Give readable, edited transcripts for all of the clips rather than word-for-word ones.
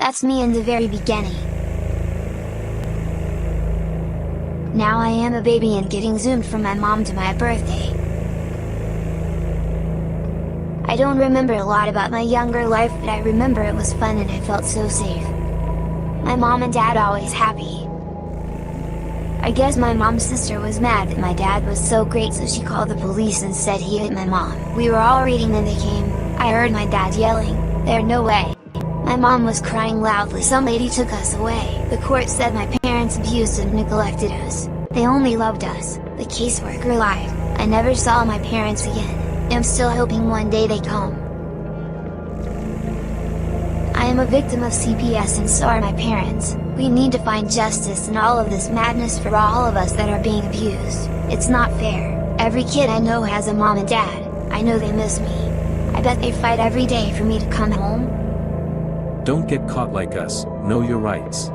That's me in the very beginning. Now I am a baby and getting zoomed from my mom to my birthday. I don't remember a lot about my younger life, but I remember it was fun and I felt so safe. My mom and dad always happy. I guess my mom's sister was mad that my dad was so great, so she called the police and said he hit my mom. We were all reading and they came. I heard my dad yelling, "There's no way!" My mom was crying loudly. Some lady took us away. The court said my parents abused and neglected us. They only loved us. The caseworker lied. I never saw my parents again. I'm still hoping one day they come. I am a victim of CPS and so are my parents. We need to find justice in all of this madness for all of us that are being abused. It's not fair. Every kid I know has a mom and dad. I know they miss me. I bet they fight every day for me to come home. Don't get caught like us. Know your rights.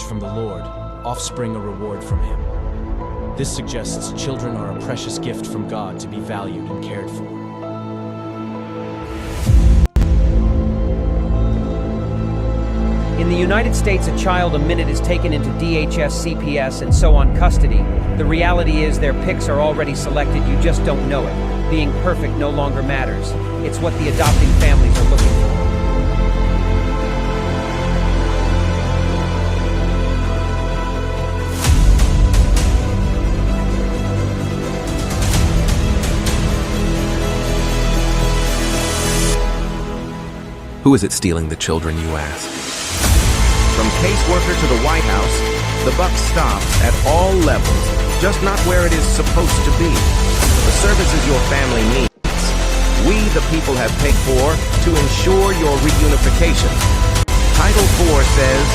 From the Lord, offspring a reward from Him. This suggests children are a precious gift from God to be valued and cared for. In the United States, a child a minute is taken into DHS, CPS, and so on custody. The reality is their pics are already selected, you just don't know it. Being perfect no longer matters. It's what the adopting families are looking for. Who is it stealing the children, you ask? From caseworker to the White House, the buck stops at all levels, just not where it is supposed to be. The services your family needs, we the people have paid for to ensure your reunification. Title IV says,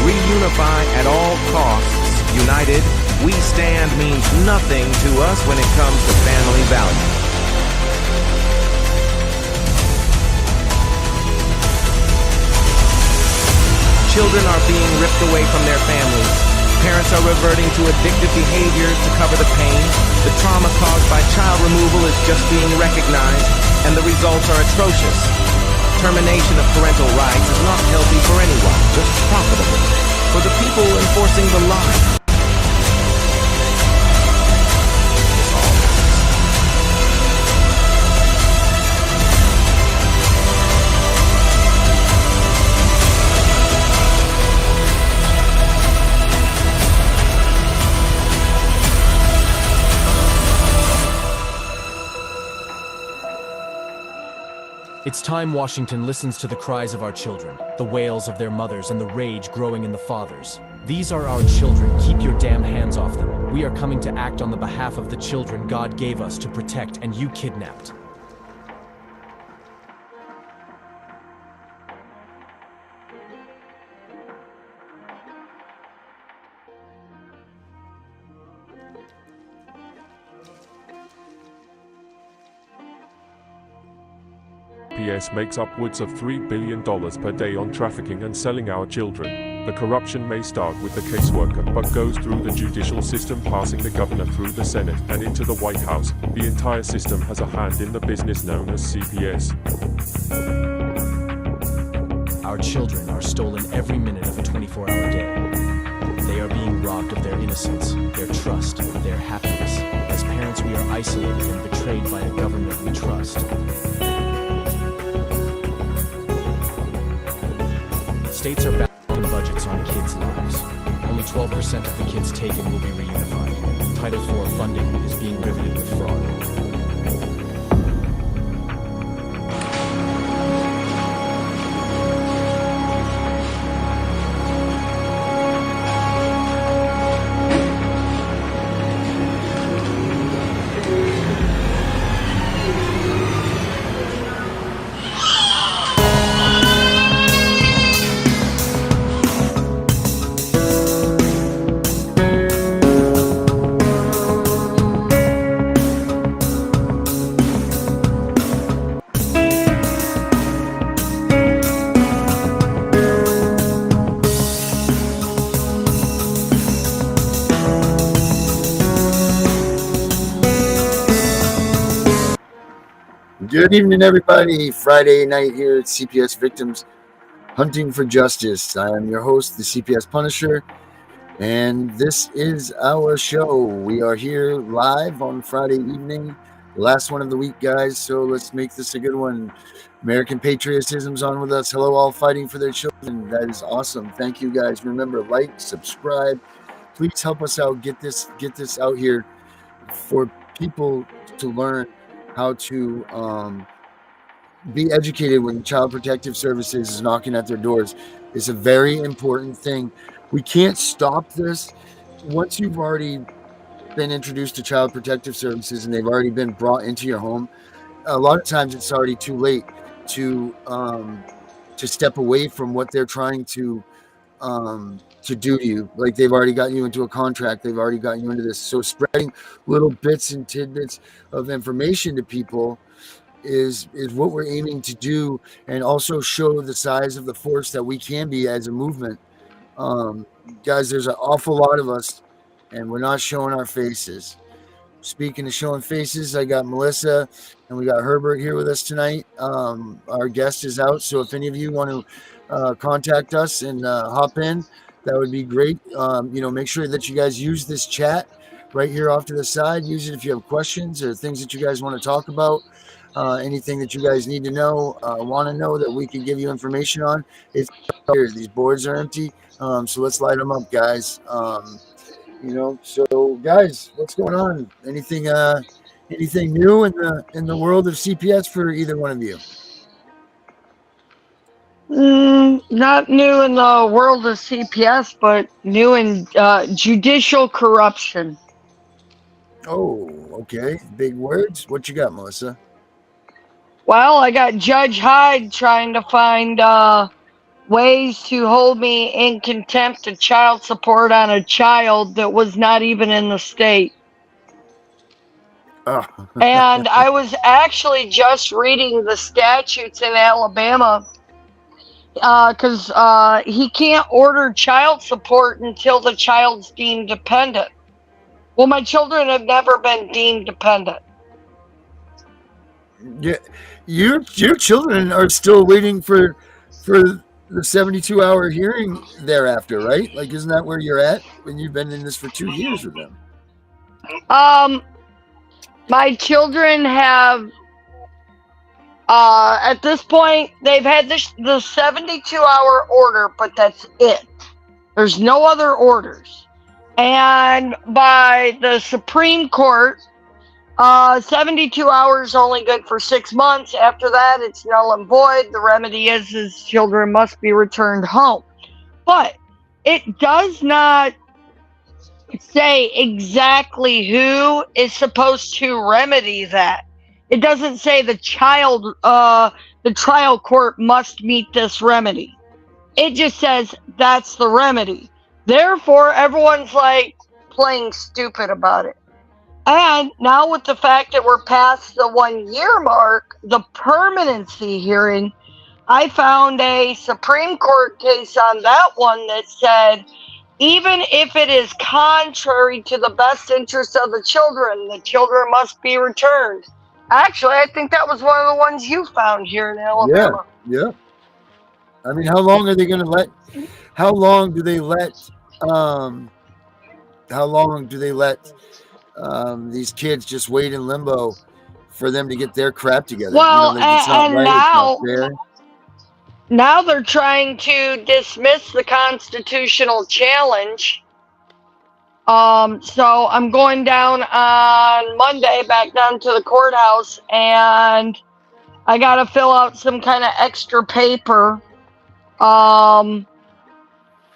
reunify at all costs. United, we stand means nothing to us when it comes to family values. Children are being ripped away from their families. Parents are reverting to addictive behaviors to cover the pain. The trauma caused by child removal is just being recognized, and the results are atrocious. Termination of parental rights is not healthy for anyone, just profitable. For the people enforcing the lie. It's time Washington listens to the cries of our children, the wails of their mothers, and the rage growing in the fathers. These are our children. Keep your damn hands off them. We are coming to act on the behalf of the children God gave us to protect, and you kidnapped. CPS makes upwards of $3 billion per day on trafficking and selling our children. The corruption may start with the caseworker, but goes through the judicial system, passing the governor through the Senate and into the White House. The entire system has a hand in the business known as CPS. Our children are stolen every minute of a 24-hour day. They are being robbed of their innocence, their trust, their happiness. As parents, we are isolated and betrayed by a government we trust. States are balancing budgets on kids' lives. Only 12% of the kids taken will be reunified. Title IV funding is being riveted with fraud. Good evening, everybody. Friday night here at CPS Victims Hunting for Justice. I am your host, the CPS Punisher, and this is our show. We are here live on Friday evening, last one of the week, guys, so let's make this a good one. American patriotism's on with us. Hello, all fighting for their children. That is awesome. Thank you, guys. Remember, like, subscribe. Please help us out. Get this out here for people to learn how to be educated when Child Protective Services is knocking at their doors. It's a very important thing. We can't stop this. Once you've already been introduced to Child Protective Services and they've already been brought into your home, a lot of times it's already too late to step away from what they're trying to do to you. Like, they've already gotten you into a contract, they've already gotten you into this. So spreading little bits and tidbits of information to people is what we're aiming to do, and also show the size of the force that we can be as a movement. Guys, there's an awful lot of us, and we're not showing our faces. Speaking of showing faces, I got Melissa and we got Herbert here with us tonight. Our guest is out, so if any of you want to contact us and hop in, that would be great. Make sure that you guys use this chat right here off to the side. Use it if you have questions or things that you guys want to talk about. Anything that you guys need to know, want to know that we can give you information on. It's here. These boards are empty, so let's light them up, guys. So guys, what's going on? Anything new in the world of CPS for either one of you? Not new in the world of CPS, but new in judicial corruption. Oh, okay. Big words. What you got, Melissa? Well, I got Judge Hyde trying to find ways to hold me in contempt of child support on a child that was not even in the state. Oh. And I was actually just reading the statutes in Alabama, because he can't order child support until the child's deemed dependent. Well, my children have never been deemed dependent. Yeah, your children are still waiting for the 72-hour hearing thereafter, right? Like, isn't that where you're at when you've been in this for 2 years with them? My children have, at this point, they've had the 72-hour order, but that's it. There's no other orders. And by the Supreme Court, 72 hours only good for 6 months. After that, it's null and void. The remedy is children must be returned home. But it does not say exactly who is supposed to remedy that. It doesn't say the trial court must meet this remedy. It just says that's the remedy. Therefore, everyone's like playing stupid about it. And now with the fact that we're past the 1 year mark, the permanency hearing, I found a Supreme Court case on that one that said, even if it is contrary to the best interest of the children must be returned. Actually, I think that was one of the ones you found here in Alabama. Yeah. I mean, how long are they going to let? How long do they let these kids just wait in limbo for them to get their crap together? Well, it's not and right, now, it's not fair. Now they're trying to dismiss the constitutional challenge. So I'm going down on Monday, back down to the courthouse, and I got to fill out some kind of extra paper.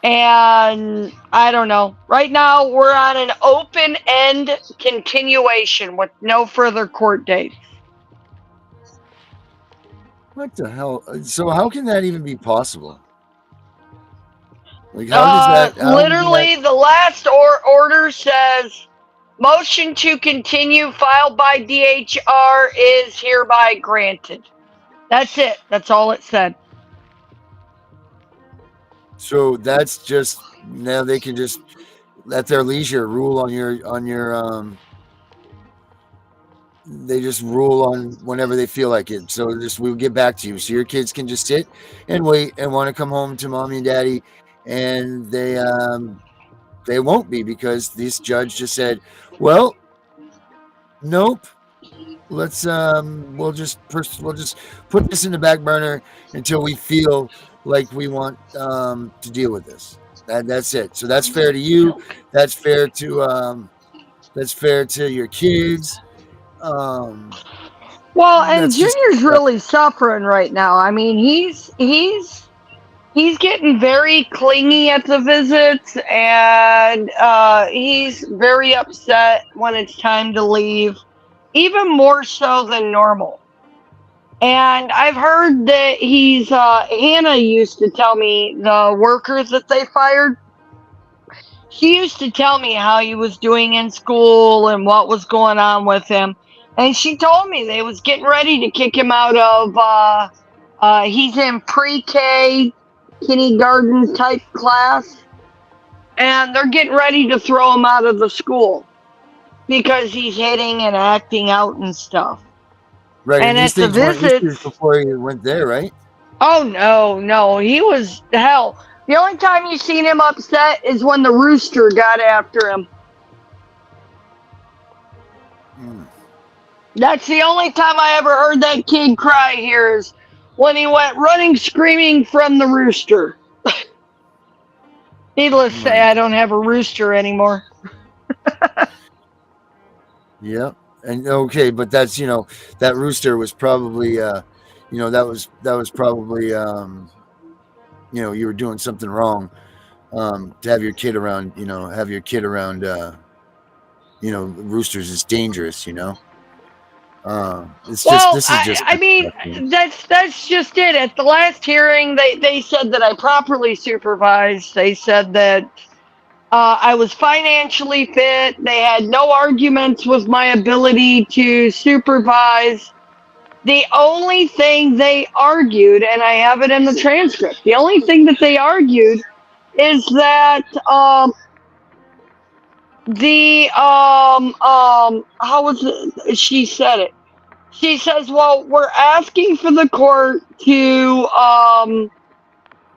And I don't know. Right now, we're on an open-end continuation with no further court dates. What the hell? So how can that even be possible? Like, how does that? Literally, the last order says, motion to continue filed by DHR is hereby granted. That's it. That's all it said. So that's just, now they can just at their leisure rule on your rule on whenever they feel like it. So we'll get back to you. So your kids can just sit and wait and want to come home to mommy and daddy, and they won't be, because this judge just said, well, nope. Let's we'll just put this in the back burner until we feel like we want to deal with this. That's it. So that's fair to you. That's fair to your kids. Well, and Junior's really suffering right now. I mean, he's getting very clingy at the visits, and he's very upset when it's time to leave, even more so than normal. And I've heard that Hannah used to tell me, the workers that they fired, she used to tell me how he was doing in school and what was going on with him. And she told me they was getting ready to kick him out of, he's in pre-K, kindergarten type class. And they're getting ready to throw him out of the school because he's hitting and acting out and stuff. Right, and these at the things weren't visits, before he went there, right? Oh no, he was hell. The only time you seen him upset is when the rooster got after him. That's the only time I ever heard that kid cry here, is when he went running screaming from the rooster. Needless to say, I don't have a rooster anymore. Yeah. And okay, but that's, that rooster was probably that was probably you were doing something wrong to have your kid around, roosters is dangerous, it's just, this is just, I mean, that's just it. At the last hearing, they said that I properly supervised. They said that I was financially fit. They had no arguments with my ability to supervise. The only thing they argued, and I have it in the transcript, the only thing that they argued is that how was it? She said it. She says, well, we're asking for the court to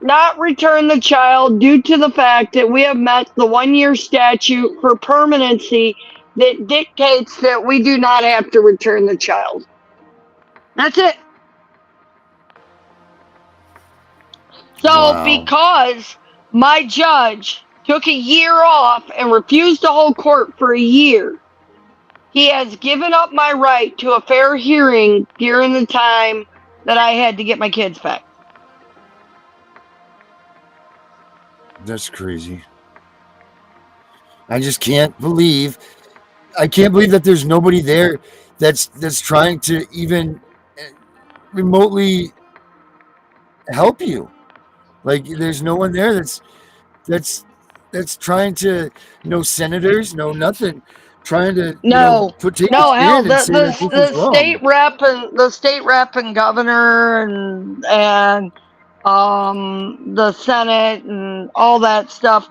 not return the child due to the fact that we have met the 1-year statute for permanency that dictates that we do not have to return the child. That's it. So Wow. Because my judge took a year off and refused to hold court for a year, he has given up my right to a fair hearing during the time that I had to get my kids back. That's crazy. I just can't believe that there's nobody there that's trying to even remotely help you. Like, there's no one there that's trying to, no senators, no nothing, trying to hell, the wrong. state rep and governor and the Senate and all that stuff,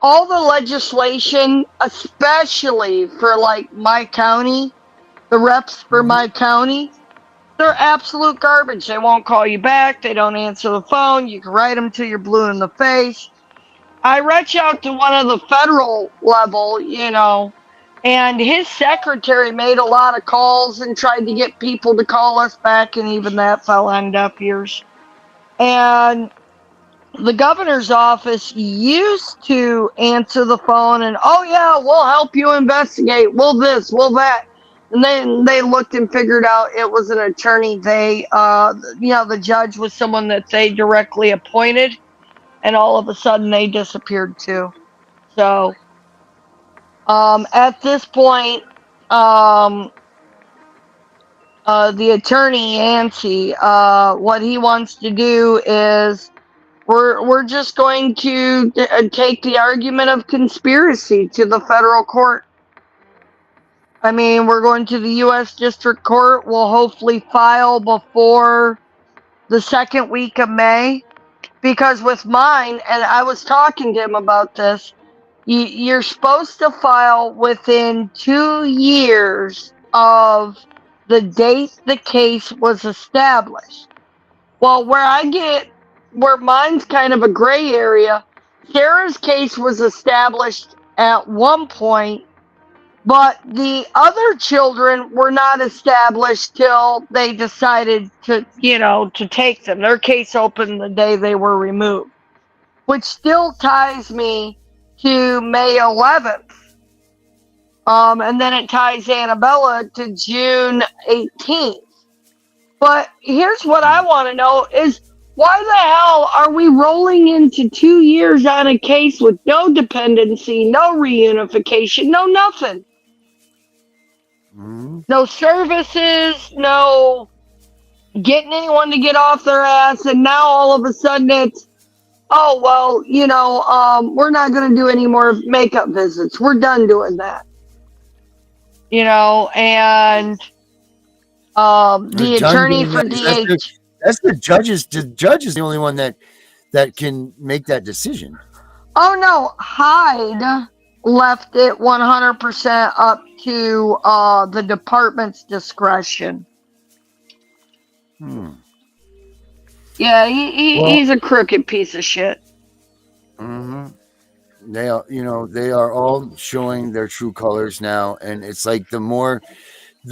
all the legislation, especially for like my county, the reps for my county, they're absolute garbage. They won't call you back. They don't answer the phone. You can write them till you're blue in the face. I reach out to one of the federal level, and his secretary made a lot of calls and tried to get people to call us back, and even that fell on deaf ears. And the governor's office used to answer the phone and, oh yeah, we'll help you investigate, we'll this, we'll that. And then they looked and figured out it was an attorney. The judge was someone that they directly appointed, and all of a sudden they disappeared too. So at this point, the attorney, Yancey, what he wants to do is we're just going to take the argument of conspiracy to the federal court. I mean, we're going to the U.S. District Court. We'll hopefully file before the second week of May. Because with mine, and I was talking to him about this, you're supposed to file within 2 years of the date the case was established. Well, where mine's kind of a gray area, Sarah's case was established at one point, but the other children were not established till they decided to take them. Their case opened the day they were removed, which still ties me to May 11th. And then it ties Annabella to June 18th. But here's what I want to know is, why the hell are we rolling into 2 years on a case with no dependency, no reunification, no nothing? Mm-hmm. No services, no getting anyone to get off their ass, and now all of a sudden it's, oh, well, we're not going to do any more makeup visits. We're done doing that. And the attorney for DH. That's the judges. The judge is the only one that can make that decision. Oh, no. Hyde left it 100% up to the department's discretion. Yeah, he's a crooked piece of shit. Mm-hmm. They are all showing their true colors now, and it's like the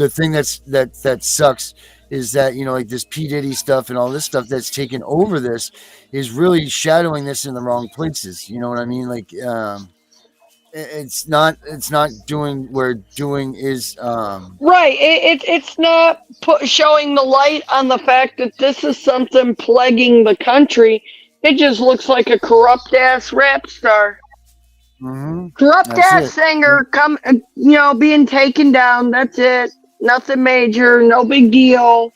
thing that sucks is that like this P. Diddy stuff and all this stuff that's taken over this is really shadowing this in the wrong places. You know what I mean? Like it's not doing where doing is right. It's not showing the light on the fact that this is something plaguing the country. It just looks like a corrupt ass rap star. Mm-hmm. Corrupt ass singer being taken down. That's it. Nothing major. No big deal.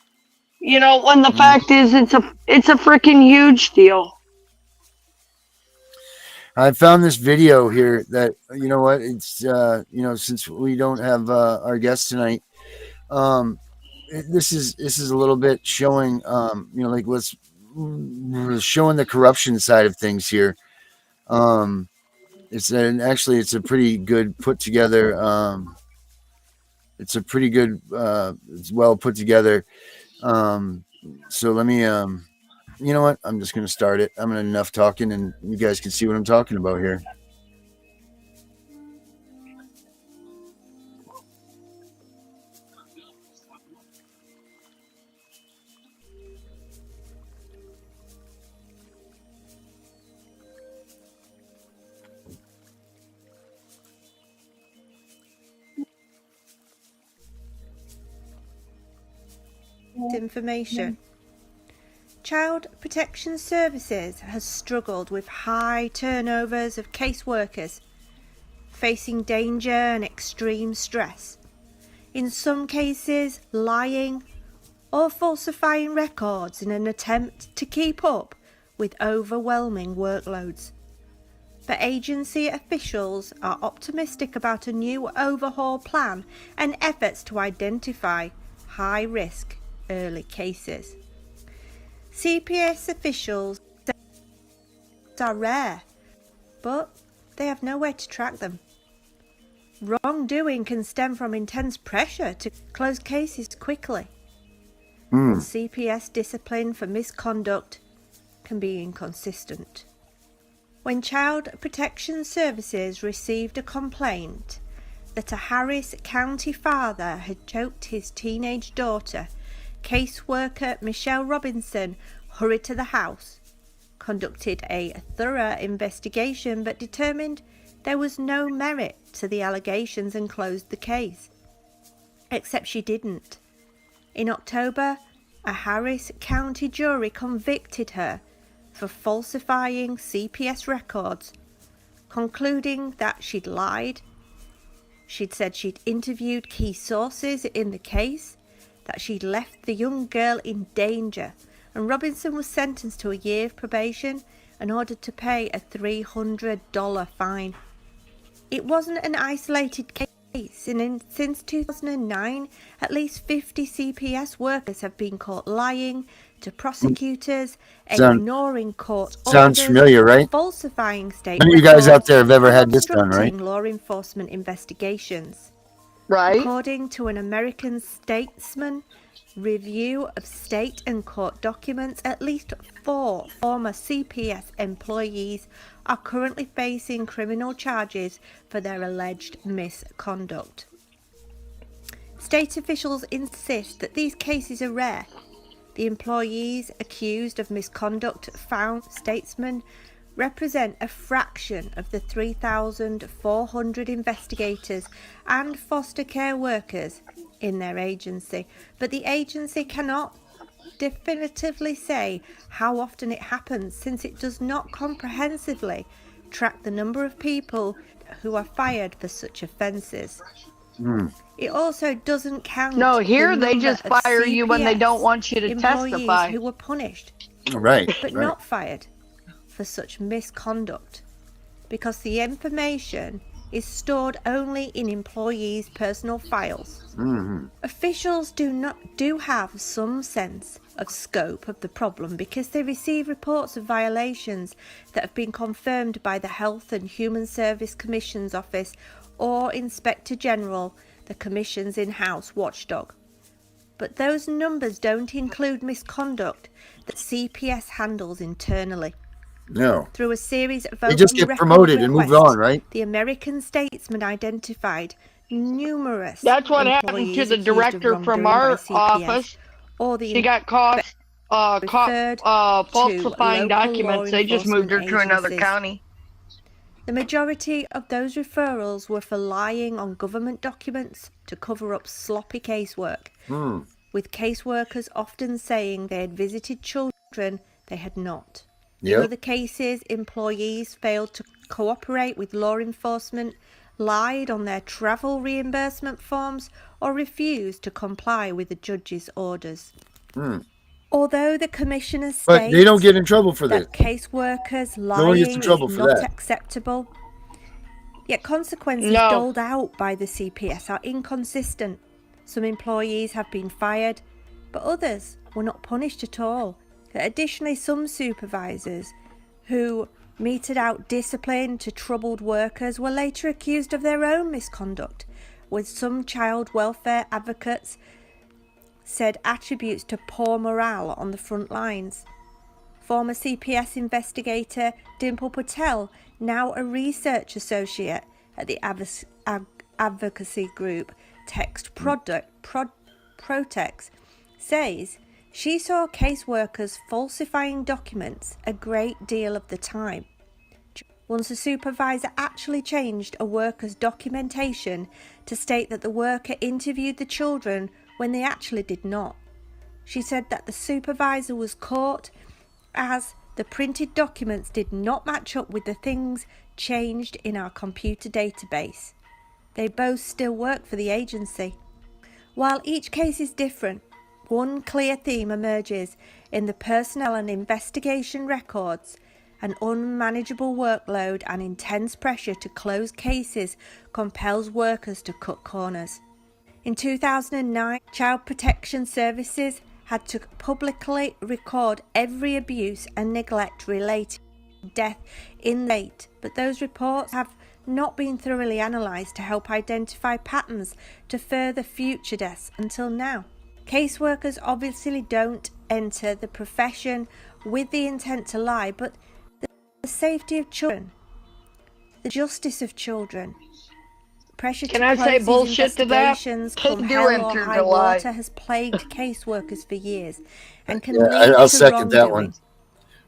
When the fact is, it's a freaking huge deal. I found this video here that it's since we don't have our guest tonight, this is a little bit showing let's showing the corruption side of things here. It's a pretty good put together. It's well put together. So let me, you know what? I'm just going to start it. I'm enough talking and you guys can see what I'm talking about here. Information. Child Protection Services has struggled with high turnovers of caseworkers, facing danger and extreme stress. In some cases, lying or falsifying records in an attempt to keep up with overwhelming workloads. But agency officials are optimistic about a new overhaul plan and efforts to identify high-risk early cases. CPS officials are rare, but they have nowhere to track them. Wrongdoing can stem from intense pressure to close cases quickly. CPS discipline for misconduct can be inconsistent. When Child Protection Services received a complaint that a Harris County father had choked his teenage daughter, caseworker Michelle Robinson hurried to the house, conducted a thorough investigation but determined there was no merit to the allegations and closed the case. Except she didn't. In October, a Harris County jury convicted her for falsifying CPS records, concluding that she'd lied. She'd said she'd interviewed key sources in the case, that she'd left the young girl in danger, and Robinson was sentenced to a year of probation and ordered to pay a $300 fine. It wasn't an isolated case, and since 2009, at least 50 CPS workers have been caught lying to prosecutors, ignoring court orders, sounds familiar, right? falsifying state None of you guys out there have ever had this done, right? law enforcement investigations. Right. According to an American Statesman review of state and court documents, at least 4 former CPS employees are currently facing criminal charges for their alleged misconduct. State officials insist that these cases are rare. The employees accused of misconduct, found Statesman, represent a fraction of the 3,400 investigators and foster care workers in their agency, but the agency cannot definitively say how often it happens, since it does not comprehensively track the number of people who are fired for such offences. It also doesn't count. No, here the they number just of fire you when they don't CPS want you to employees testify. who were punished Right. but right. not fired for such misconduct, because the information is stored only in employees' personal files. Officials do have some sense of scope of the problem, because they receive reports of violations that have been confirmed by the Health and Human Service Commission's Office or Inspector General, the Commission's in-house watchdog. But those numbers don't include misconduct that CPS handles internally. No. Through a series of They just open get record promoted and move requests, on, right? the American Statesman identified numerous That's what happened to employees the accused of director wrongdoing from by our CPS, office. or the She got caught referred falsifying to documents. They just moved her enforcement to another agencies. county. The majority of those referrals were for lying on government documents to cover up sloppy casework, with caseworkers often saying they had visited children they had not. In Yep. other cases, employees failed to cooperate with law enforcement, lied on their travel reimbursement forms, or refused to comply with the judge's orders. Although the commissioner states But they don't get in trouble for this. that caseworkers one lying gets in trouble is for not that. acceptable, yet consequences No. doled out by the CPS are inconsistent. Some employees have been fired, but others were not punished at all. Additionally, some supervisors who meted out discipline to troubled workers were later accused of their own misconduct, with some child welfare advocates said attributes to poor morale on the front lines. Former CPS investigator Dimple Patel, now a research associate at the advocacy group Text Protex, says she saw caseworkers falsifying documents a great deal of the time. Once a supervisor actually changed a worker's documentation to state that the worker interviewed the children when they actually did not. She said that the supervisor was caught as the printed documents did not match up with the things changed in our computer database. They both still work for the agency. While each case is different, one clear theme emerges in the personnel and investigation records. An unmanageable workload and intense pressure to close cases compels workers to cut corners. In 2009, Child Protection Services had to publicly record every abuse and neglect related to death in late, but those reports have not been thoroughly analysed to help identify patterns to further future deaths until now. Caseworkers obviously don't enter the profession with the intent to lie, but the safety of children, the justice of children, pressure Can to I close say these bullshit to that? investigations They come do hell or enter high the lie. water has plagued caseworkers for years and can Yeah, lead I'll to second that one. wrongdoing.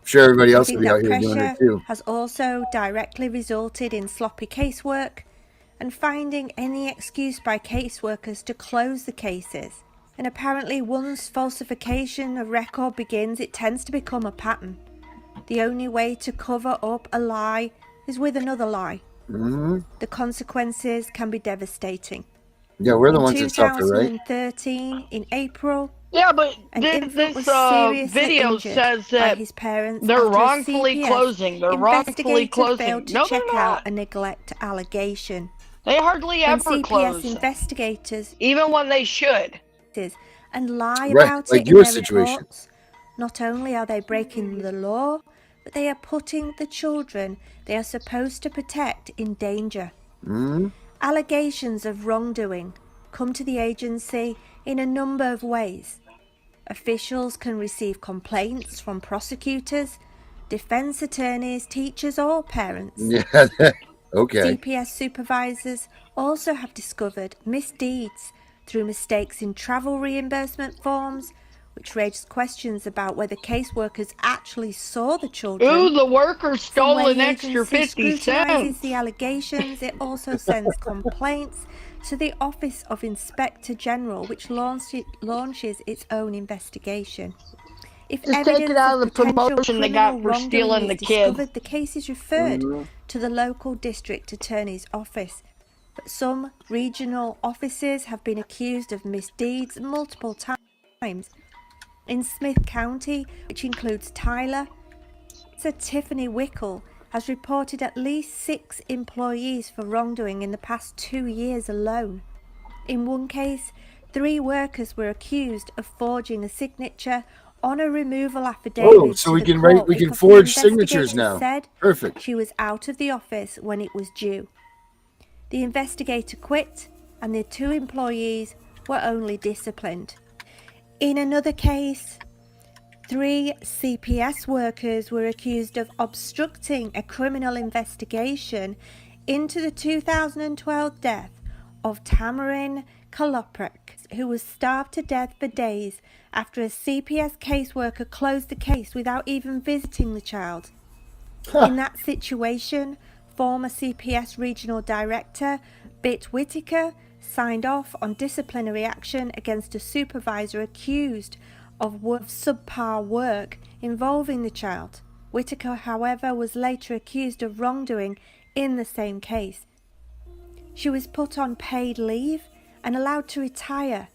I'm sure everybody I else think will be out that here doing pressure it too. has also directly resulted in sloppy casework and finding any excuse by caseworkers to close the cases. And apparently once falsification of record begins, it tends to become a pattern. The only way to cover up a lie is with another lie. The consequences can be devastating. Yeah, we're the In ones that suffer, right? 2013, in April, Yeah, but an this infant was video seriously injured says by that his parents they're after a wrongfully CPS closing. They're wrongfully investigator closing. failed to No, check they're out not. a neglect allegation. They hardly When ever CPS close, investigators even when they should. and lie Right, about like it in your their situation. reports, not only are they breaking the law, but they are putting the children they are supposed to protect in danger. Allegations of wrongdoing come to the agency in a number of ways. Officials can receive complaints from prosecutors, defence attorneys, teachers or parents. Yeah, okay. CPS supervisors also have discovered misdeeds through mistakes in travel reimbursement forms, which raised questions about whether caseworkers actually saw the children. Ooh, the worker So stole when an the extra agency 50 scrutinises cents. the allegations, it also sends complaints to the Office of Inspector General, which launches its own investigation. If Just take evidence it out of the potential promotion they criminal got for wrongdoing stealing is the kid. discovered, the case is referred to the local district attorney's office. But some regional offices have been accused of misdeeds multiple times. In Smith County, which includes Tyler, Sir Tiffany Wickle has reported at least 6 employees for wrongdoing in the past 2 years alone. In one case, 3 workers were accused of forging a signature on a removal affidavit. Oh, so to we the can court we can because forge the signatures investigator now. said Perfect. she was out of the office when it was due. The investigator quit and the 2 employees were only disciplined. In another case, 3 CPS workers were accused of obstructing a criminal investigation into the 2012 death of Tamarin Kaloprek, who was starved to death for days after a CPS caseworker closed the case without even visiting the child. In that situation, former CPS Regional Director Bitt Whitaker signed off on disciplinary action against a supervisor accused of subpar work involving the child. Whitaker, however, was later accused of wrongdoing in the same case. She was put on paid leave and allowed to retire,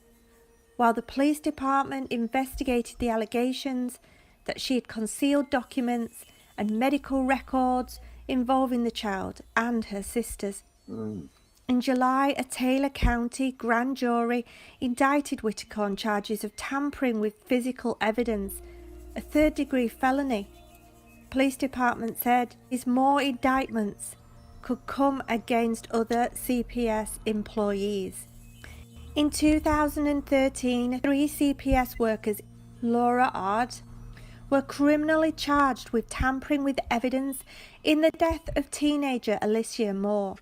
while the police department investigated the allegations that she had concealed documents and medical records involving the child and her sisters. In July, a Taylor County grand jury indicted Whitaker on charges of tampering with physical evidence, a 3rd-degree felony. Police department said more indictments could come against other CPS employees. In 2013, 3 CPS workers, Laura Ard, were criminally charged with tampering with evidence in the death of teenager Alicia Moore,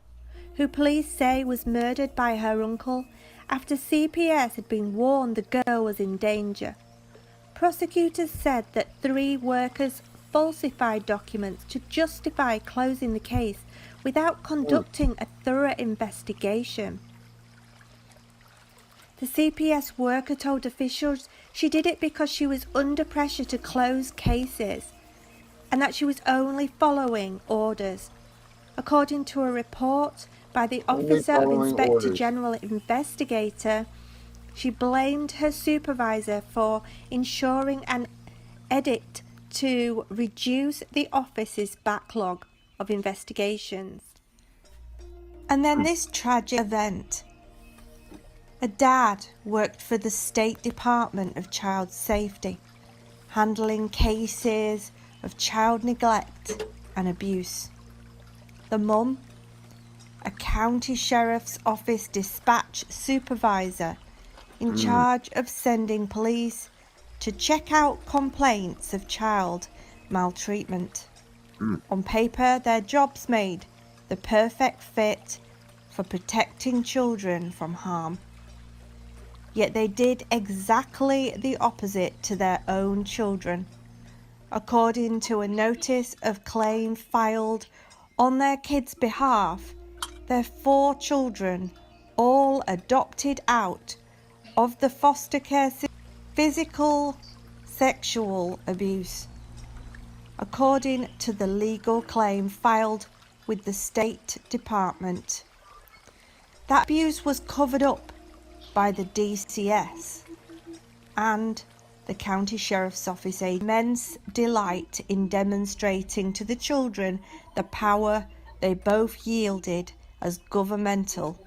who police say was murdered by her uncle after CPS had been warned the girl was in danger. Prosecutors said that 3 workers falsified documents to justify closing the case without conducting a thorough investigation. The CPS worker told officials she did it because she was under pressure to close cases and that she was only following orders. According to a report by the Officer of Inspector General Investigator, she blamed her supervisor for ensuring an edict to reduce the office's backlog of investigations. And then this tragic event. A dad worked for the State Department of Child Safety, handling cases of child neglect and abuse. The mum, a county sheriff's office dispatch supervisor in charge of sending police to check out complaints of child maltreatment. On paper, their jobs made the perfect fit for protecting children from harm. Yet they did exactly the opposite to their own children. According to a notice of claim filed on their kids' behalf, their 4 children, all adopted out of the foster care system, physical, sexual abuse. According to the legal claim filed with the State Department, that abuse was covered up by the DCS and the County Sheriff's Office. Immense delight in demonstrating to the children the power they both yielded as governmental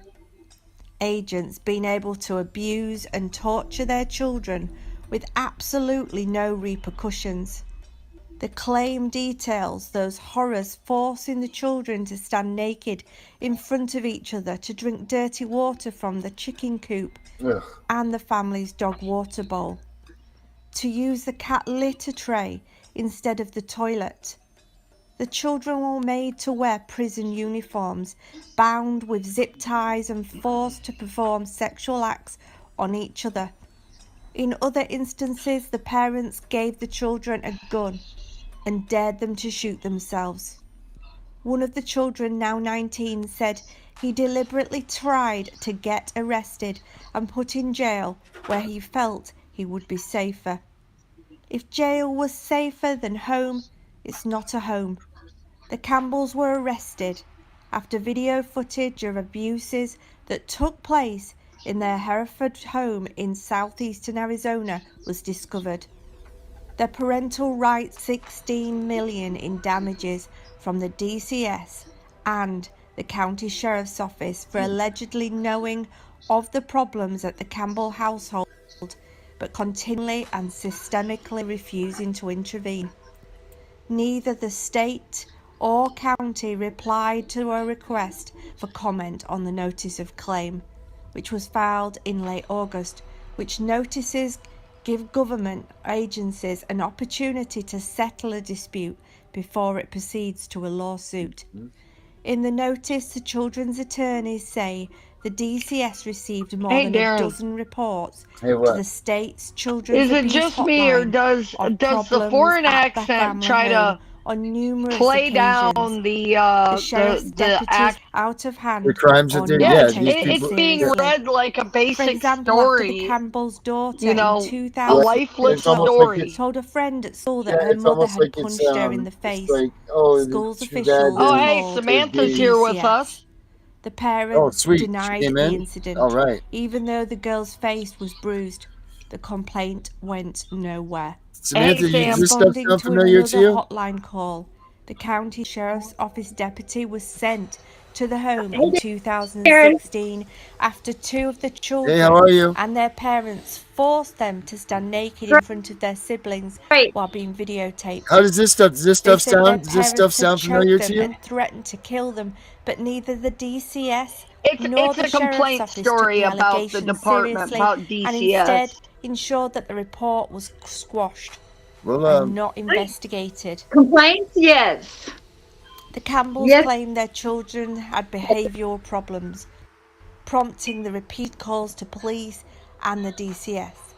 agents, being able to abuse and torture their children with absolutely no repercussions. The claim details those horrors forcing the children to stand naked in front of each other to drink dirty water from the chicken coop Ugh. and the family's dog water bowl, to use the cat litter tray instead of the toilet. The children were made to wear prison uniforms, bound with zip ties and forced to perform sexual acts on each other. In other instances, the parents gave the children a gun and dared them to shoot themselves. One of the children, now 19, said he deliberately tried to get arrested and put in jail where he felt he would be safer. If jail was safer than home, it's not a home. The Campbells were arrested after video footage of abuses that took place in their Hereford home in southeastern Arizona was discovered. Their parental rights $16 million in damages from the DCS and the county sheriff's office for allegedly knowing of the problems at the Campbell household but continually and systemically refusing to intervene. Neither the state or county replied to a request for comment on the notice of claim, which was filed in late August, which notices give government agencies an opportunity to settle a dispute before it proceeds to a lawsuit. In the notice, the children's attorneys say the DCS received more than Darren. a dozen reports Hey, to what? the state's children's Is it abuse just me, or hotline does of the problems foreign at the accent family try home to on numerous play occasions. down The sheriff's the deputies act? out of hand The crimes that or they, not Yeah, these taken it's people, being seriously. read like a For basic example, after the story. Campbell's daughter You know, in a lifeless 2012 almost like story. it's, told a friend at school yeah, that her it's mother almost had like it's, punched her in the it's face. like, oh, School's too bad officials Oh, that hey, called Samantha's the here with DCS. us. The Oh, parents sweet. She denied came the in? incident. All right. Even though the girl's face was bruised, the complaint went nowhere. Samantha, Hey, Sam. does this stuff Responding sound to familiar another to you? hotline call, the county sheriff's office deputy was sent to the home in 2016 after two of the Hey, how are children you? and their parents forced them to stand naked in front of their siblings while being videotaped. How does this stuff They said their does this stuff parents had sound familiar choked to them you? and threatened to kill them, but neither the DCS nor It's the a sheriff's complaint office took story the about the allegations department, seriously about and DCS. instead ensured that the report was squashed Well, and not investigated. Complaints? Yes. The Campbells Yes. claimed their children had behavioural problems, prompting the repeat calls to police and the DCS.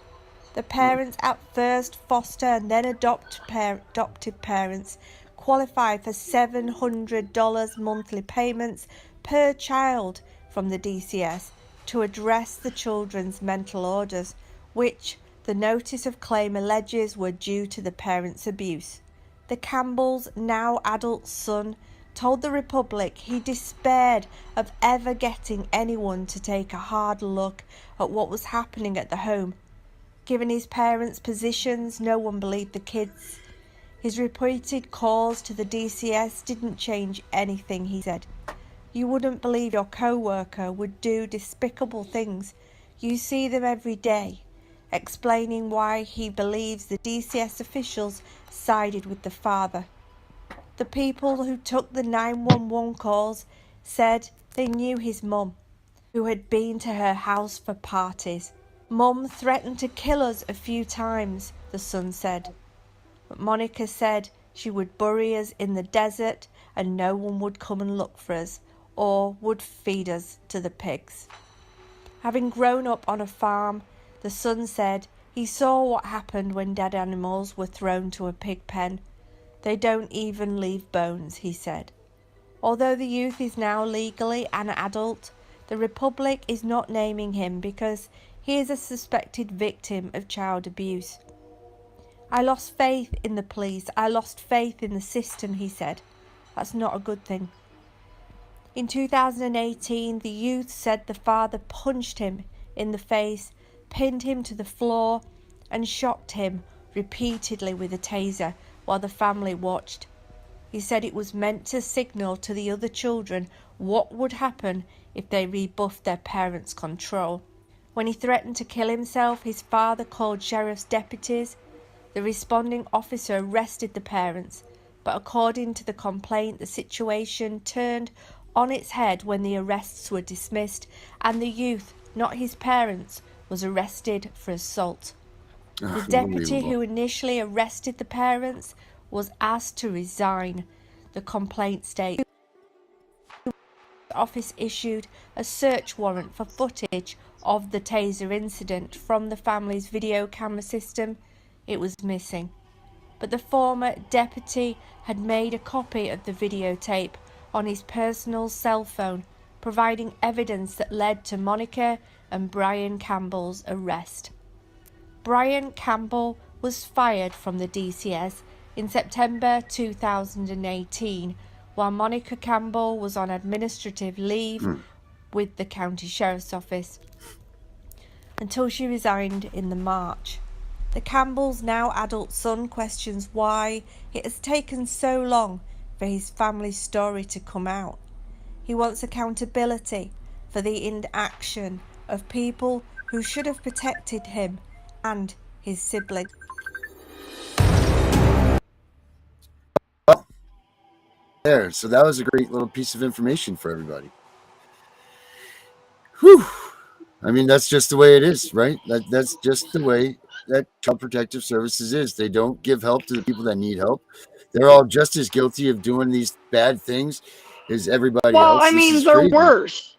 The parents, at first foster and then adopted parents, qualified for $700 monthly payments per child from the DCS to address the children's mental orders, which the notice of claim alleges were due to the parents' abuse. The Campbells' now adult son told the Republic he despaired of ever getting anyone to take a hard look at what was happening at the home. Given his parents' positions, no one believed the kids. His repeated calls to the DCS didn't change anything, he said. You wouldn't believe your co-worker would do despicable things. You see them every day, explaining why he believes the DCS officials sided with the father. The people who took the 911 calls said they knew his mum, who had been to her house for parties. Mum threatened to kill us a few times, the son said. But Monica said she would bury us in the desert and no one would come and look for us or would feed us to the pigs. Having grown up on a farm, the son said he saw what happened when dead animals were thrown to a pig pen. They don't even leave bones, he said. Although the youth is now legally an adult, the Republic is not naming him because he is a suspected victim of child abuse. I lost faith in the police. I lost faith in the system, he said. That's not a good thing. In 2018, the youth said the father punched him in the face, pinned him to the floor, and shocked him repeatedly with a taser while the family watched. He said it was meant to signal to the other children what would happen if they rebuffed their parents' control. When he threatened to kill himself, his father called sheriff's deputies. The responding officer arrested the parents, but according to the complaint, the situation turned on its head when the arrests were dismissed and the youth, not his parents, was arrested for assault. The deputy who initially arrested the parents was asked to resign. The complaint states the office issued a search warrant for footage of the taser incident from the family's video camera system. It was missing, but the former deputy had made a copy of the videotape on his personal cell phone, providing evidence that led to Monica and Brian Campbell's arrest. Brian Campbell was fired from the DCS in September 2018, while Monica Campbell was on administrative leave with the County Sheriff's Office until she resigned in March. The Campbell's now adult son questions why it has taken so long for his family's story to come out. He wants accountability for the inaction of people who should have protected him and his siblings. There, so that was a great little piece of information for everybody. Whew. I mean, that's just the way it is, right? That's just the way that Child Protective Services is. They don't give help to the people that need help. They're all just as guilty of doing these bad things as everybody else. Well, I mean, they're worse.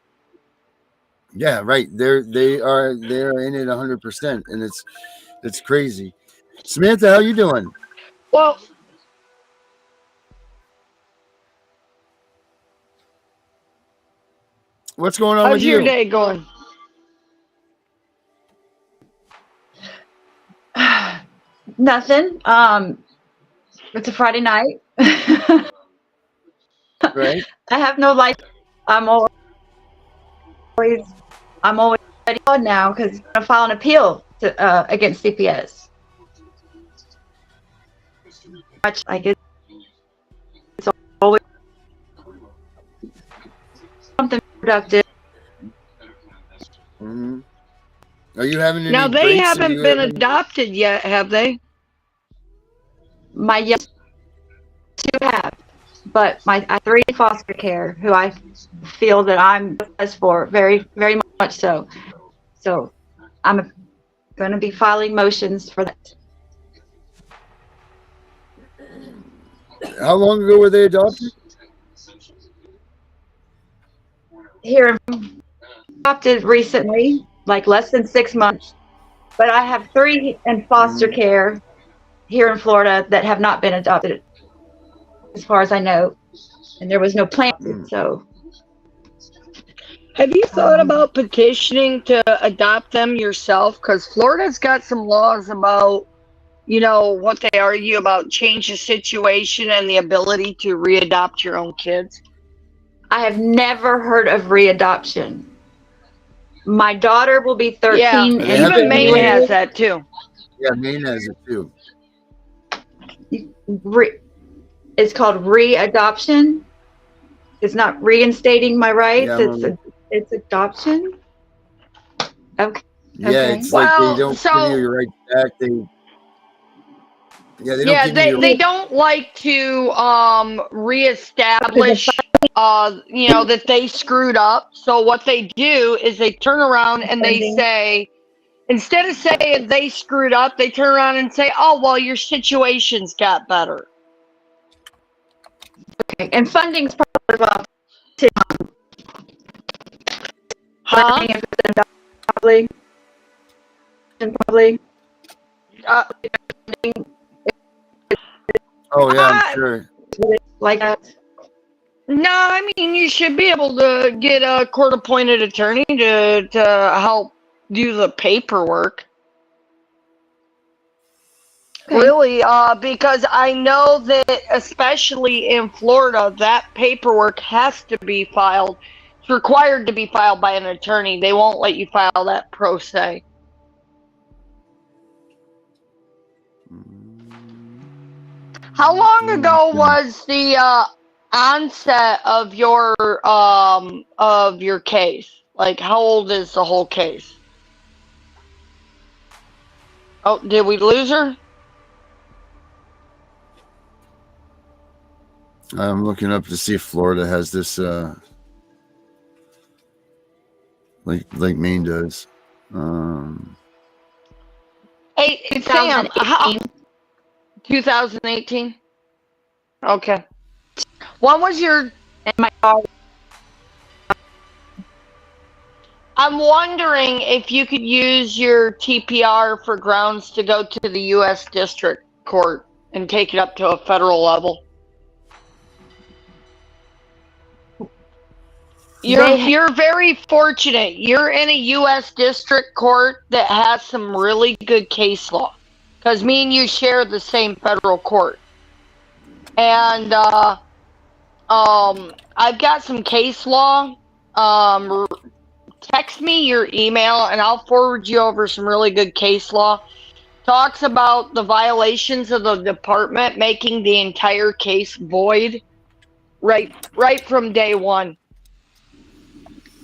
Yeah, right. They are in it 100%, and it's crazy. Samantha, how you doing? Well, what's going on with how's you? your day going? Nothing. It's a Friday night. Right. I have no life. I'm always ready on now because I'm gonna file an appeal to, against CPS. I guess it's always something productive. Mm-hmm. Are you having any Now they breaks? haven't been adopted yet, have they? My young two have, but I have 3 in foster care who I feel that I'm blessed for, very, very much so. So I'm going to be filing motions for that. How long ago were they adopted? Here, adopted recently, like less than 6 months, but I have 3 in foster care here in Florida that have not been adopted, as far as I know, and there was no plan. So, have you thought about petitioning to adopt them yourself? Because Florida's got some laws about, you know, what they argue about change the situation and the ability to readopt your own kids. I have never heard of readoption. My daughter will be 13. Yeah, and even Maine has that too. Yeah, Maine has it too. It's called readoption. It's not reinstating my rights. Yeah, it's adoption. Okay. Yeah, Okay. it's like they don't give you your rights back. They don't like to reestablish you know, that they screwed up. So what they do is they turn around and they say, instead of saying they screwed up, they turn around and say, oh, well, your situation's got better. Okay. And funding's part of Huh? Probably. Oh yeah, I'm sure. Like that. No, I mean, you should be able to get a court-appointed attorney to help do the paperwork. Okay. Really, because I know that, especially in Florida, that paperwork has to be filed. It's required to be filed by an attorney. They won't let you file that pro se. How long ago was the onset of your case? Like, how old is the whole case? Oh, did we lose her? I'm looking up to see if Florida has this, like Maine does. Hey, Sam, 2018. 2018? Okay. When was your... And my dog. I'm wondering if you could use your TPR for grounds to go to the U.S. District Court and take it up to a federal level. You're very fortunate. You're in a U.S. District Court that has some really good case law, because me and you share the same federal court. And I've got some case law. Text me your email and I'll forward you over some really good case law. Talks about the violations of the department making the entire case void right from day one.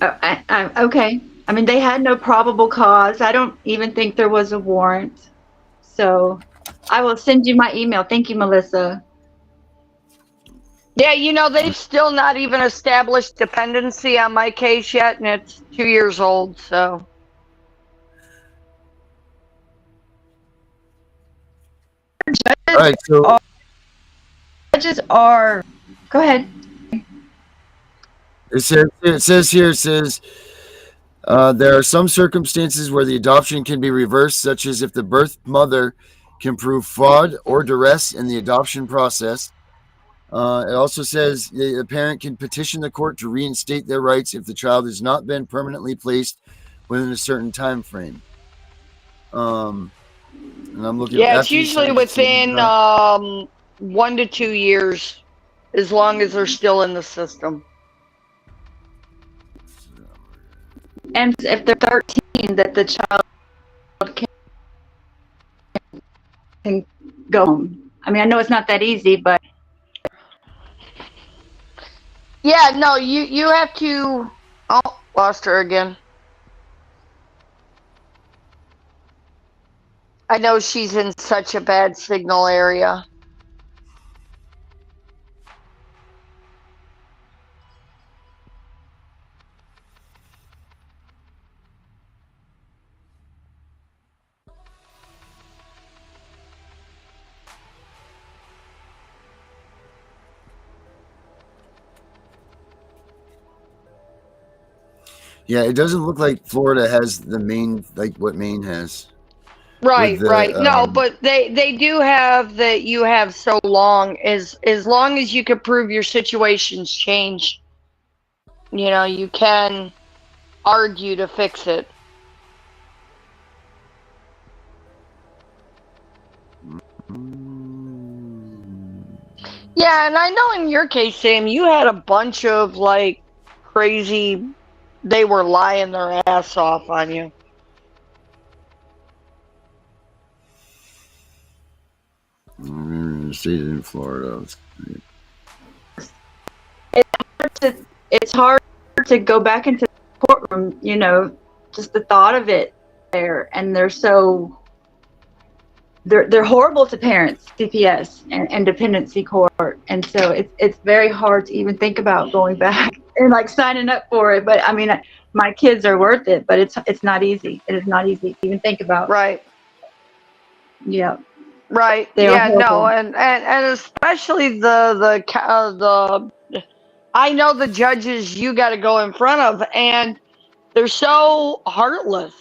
Okay. I mean, they had no probable cause. I don't even think there was a warrant. So I will send you my email. Thank you, Melissa. Yeah, you know, they've still not even established dependency on my case yet, and it's 2 years old, so. All right, so Judges are. Go ahead. it says here, there are some circumstances where the adoption can be reversed, such as if the birth mother can prove fraud or duress in the adoption process. It also says the parent can petition the court to reinstate their rights if the child has not been permanently placed within a certain time frame. And I'm looking. Yeah, it's usually within 1 to 2 years, as long as they're still in the system. And if they're 13, that the child can go home. I mean, I know it's not that easy, but. Yeah, no, you have to... Oh, lost her again. I know she's in such a bad signal area. Yeah, it doesn't look like Florida has the Maine, like what Maine has. Right, right. No, but they do have that you have so long as long as you can prove your situation's changed. You know, you can argue to fix it. Yeah, and I know in your case, Sam, you had a bunch of like crazy, they were lying their ass off on you. Stated in Florida. It's hard to go back into the courtroom, you know, just the thought of it there, and they're horrible to parents, CPS and dependency court, and so it's very hard to even think about going back and like signing up for it. But I mean, my kids are worth it, but it's not easy. It is not easy to even think about. Right. Yeah. Right. Yeah. No. And especially the I know the judges you got to go in front of, and they're so heartless.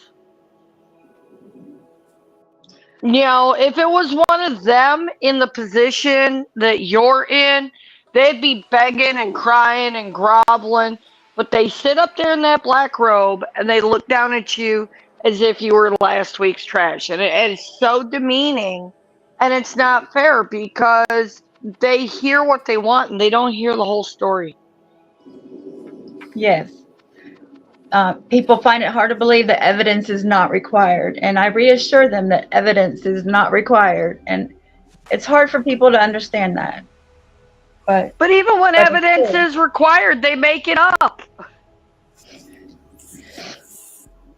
You know, if it was one of them in the position that you're in, they'd be begging and crying and groveling, but they sit up there in that black robe and they look down at you as if you were last week's trash. And it's so demeaning, and it's not fair because they hear what they want and they don't hear the whole story. Yes. People find it hard to believe that evidence is not required, and I reassure them that evidence is not required, and it's hard for people to understand that. But even when evidence is required, they make it up.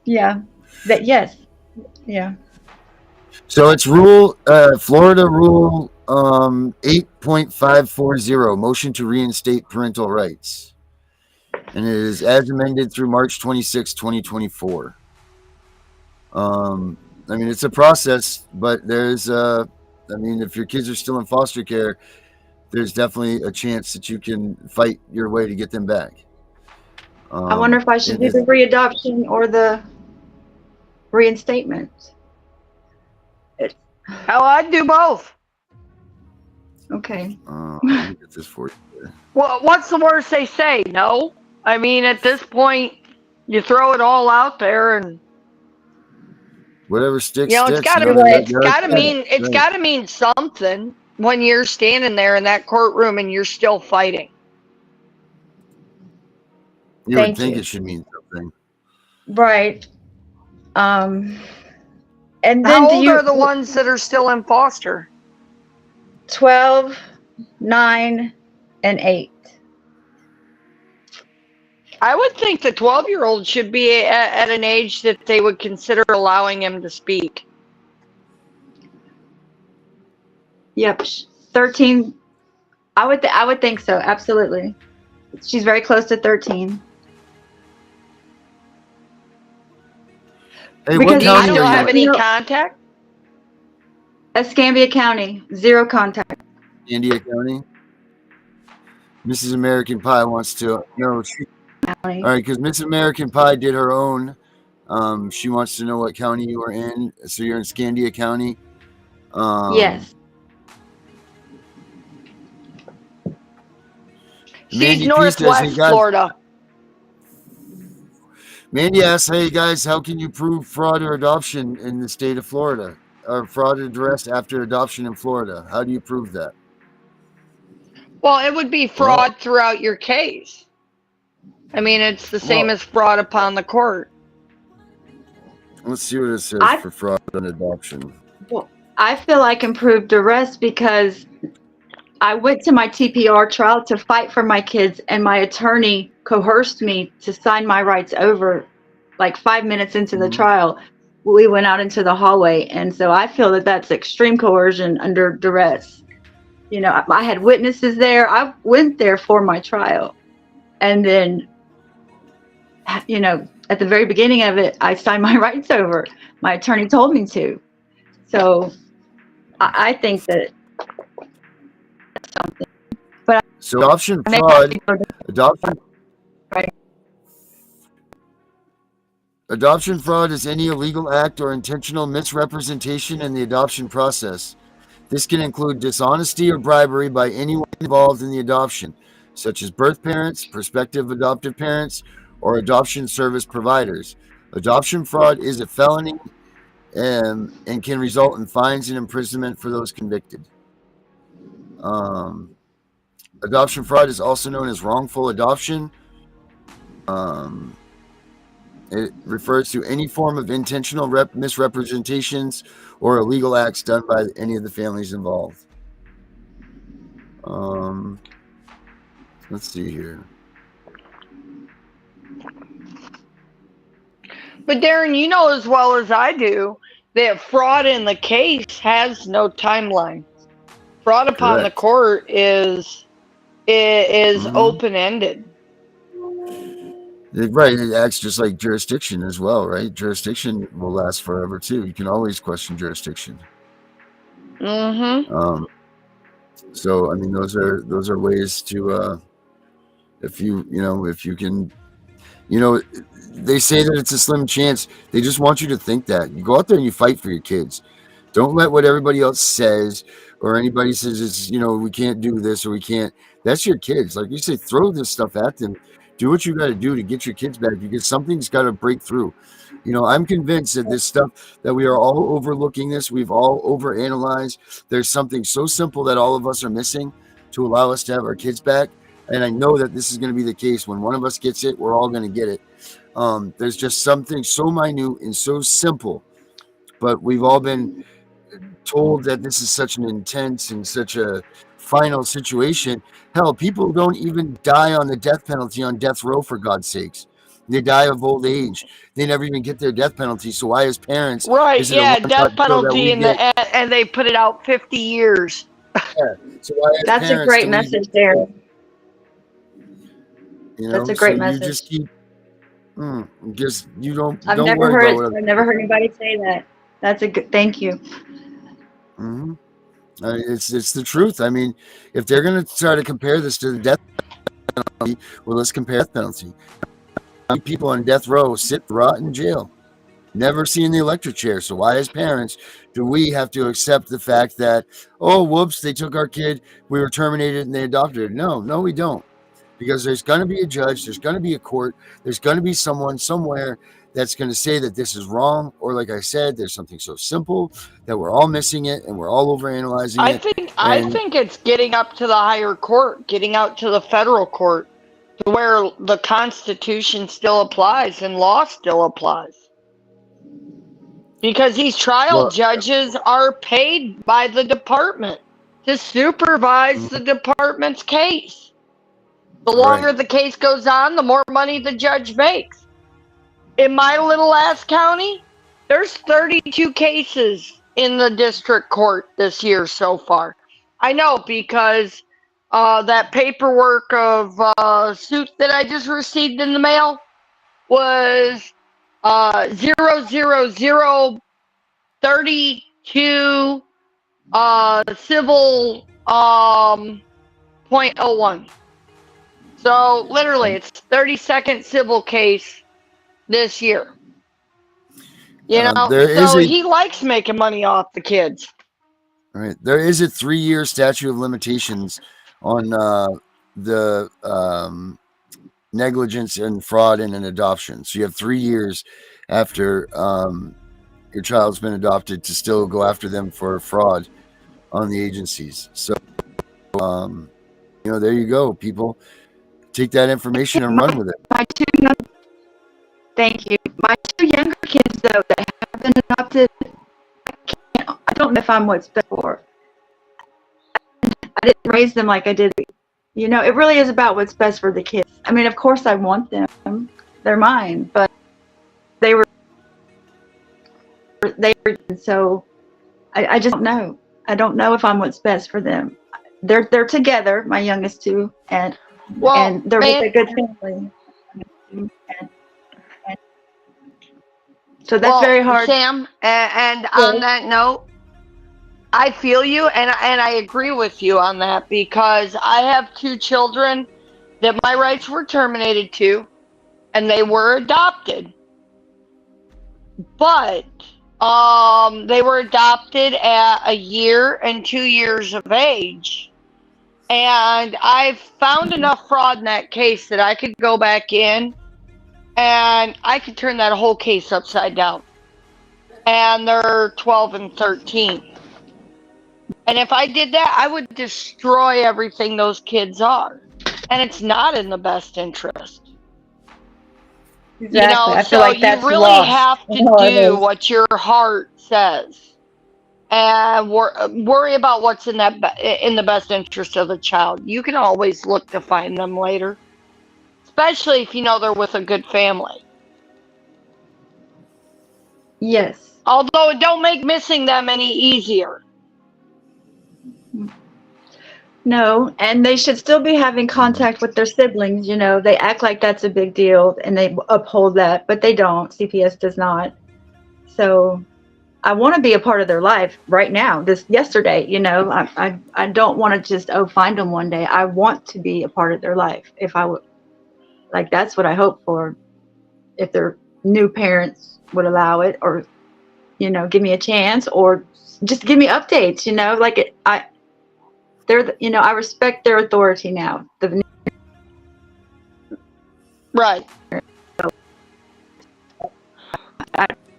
Yeah. Yes. Yeah. So it's Florida Rule 8.540, motion to reinstate parental rights. And it is as amended through March 26, 2024. I mean, it's a process, but there's, I mean, if your kids are still in foster care, there's definitely a chance that you can fight your way to get them back. I wonder if I should do the readoption or the reinstatement. Hell, I'd do both. Okay. Let me get this for you. Well, what's the worst they say? No. I mean, at this point, you throw it all out there, and whatever sticks. you know, it's sticks, got to mean something when you're standing there in that courtroom and you're still fighting. You Thank would think you. it should mean something. Right. And then How old are the ones that are still in foster? 12, 9, and 8. I would think the 12-year-old should be at an age that they would consider allowing him to speak. Yep. 13. I would think so. Absolutely. She's very close to 13. Hey, Because what Do you county still are have you any No. contact? Escambia County, 0 contact. in? India County? Mrs. American Pie wants to know. County. All right, because Miss American Pie did her own. She wants to know what county you are in. So you're in Scandia County. Yes. She's Mandy P northwest says, "Hey, guys." Florida. Mandy asks, "Hey guys, how can you prove fraud or adoption in the state of Florida, or fraud or duress after adoption in Florida? How do you prove that?" Well, it would be fraud throughout your case. I mean, it's the same as fraud upon the court. Let's see what it says for fraud and adoption. Well, I feel I can prove duress because I went to my TPR trial to fight for my kids, and my attorney coerced me to sign my rights over like 5 minutes into the trial. We went out into the hallway, and so I feel that that's extreme coercion under duress. You know, I had witnesses there. I went there for my trial. And then, you know, at the very beginning of it, I signed my rights over. My attorney told me to. So I think that something. But So adoption fraud, adoption fraud is any illegal act or intentional misrepresentation in the adoption process. This can include dishonesty or bribery by anyone involved in the adoption, such as birth parents, prospective adoptive parents, or adoption service providers. Adoption fraud is a felony and can result in fines and imprisonment for those convicted. Adoption fraud is also known as wrongful adoption. It refers to any form of intentional misrepresentations or illegal acts done by any of the families involved. Let's see here. But Darren, you know as well as I do that fraud in the case has no timeline. Fraud upon the court is open-ended. Right, it acts just like jurisdiction as well, right? Jurisdiction will last forever too. You can always question jurisdiction. So I mean, those are ways to, if you can, they say that it's a slim chance. They just want you to think that. You go out there and you fight for your kids. Don't let what everybody else says or anybody says it's, we can't do this or we can't. That's your kids. Like you say, throw this stuff at them. Do what you got to do to get your kids back because something's got to break through. I'm convinced that this stuff that we are all overlooking this, we've all overanalyzed. There's something so simple that all of us are missing to allow us to have our kids back. And I know that this is going to be the case. When one of us gets it, we're all going to get it. There's just something so minute and so simple, but we've all been told that this is such an intense and such a final situation. Hell, people don't even die on the death penalty on death row, for God's sakes. They die of old age. They never even get their death penalty. So why, as parents, right? is it Yeah, a death penalty, and they put it out 50 years Yeah. So why, as That's a parents, great do we message there. you That's know? a So great you message. just keep, just you don't worry about what other I've never people heard think. anybody say that. That's a good, thank you. Hmm. It's the truth. I mean, if they're going to try to compare this to the death penalty, well, let's compare the death penalty. How many people on death row sit rot in jail, never seen the electric chair? So why, as parents, do we have to accept the fact that, oh, whoops, they took our kid, we were terminated, and they adopted it? No, we don't. Because there's going to be a judge, there's going to be a court, there's going to be someone somewhere that's going to say that this is wrong, or like I said, there's something so simple that we're all missing it and we're all overanalyzing it. I And think it's getting up to the higher court, getting out to the federal court, to where the Constitution still applies and law still applies. Because these trial well, judges are paid by the department to supervise the department's case. The longer right. the case goes on, the more money the judge makes. In my little ass county, there's 32 cases in the district court this year so far. I know because that paperwork of suit that I just received in the mail was 00032 civil .01. So literally, it's 32nd civil case this year. You know, There is so a he likes making money off the kids. right. There is a 3-year statute of limitations on the negligence and fraud in an adoption. So you have 3 years after your child's been adopted to still go after them for fraud on the agencies. So there you go, people. Take that information and run with it. My two young, thank you. My two younger kids, though, that have been adopted, I don't know if I'm what's best for. I didn't raise them like I did. It really is about what's best for the kids. I mean, of course I want them. They're mine, but they were, so I just don't know. I don't know if I'm what's best for them. They're together, my youngest two, and they're with a good family. And so that's very hard. Sam, and on that note, I feel you, and I agree with you on that, because I have 2 children that my rights were terminated to, and they were adopted. But they were adopted at a year and 2 years of age. And I've found enough fraud in that case that I could go back in and I could turn that whole case upside down. And they're 12 and 13. And if I did that, I would destroy everything those kids are. And it's not in the best interest. Exactly. I feel so like that's you really lost have to do what your heart says. And worry about what's in the best interest of the child. You can always look to find them later, especially if you know they're with a good family. Yes. Although it don't make missing them any easier. No, and they should still be having contact with their siblings. They act like that's a big deal and they uphold that, but they don't. CPS does not. So I want to be a part of their life right now, yesterday. I don't want to just find them one day. I want to be a part of their life. If I would, that's what I hope for. If their new parents would allow it, or give me a chance, or just give me updates. I respect their authority now. Right.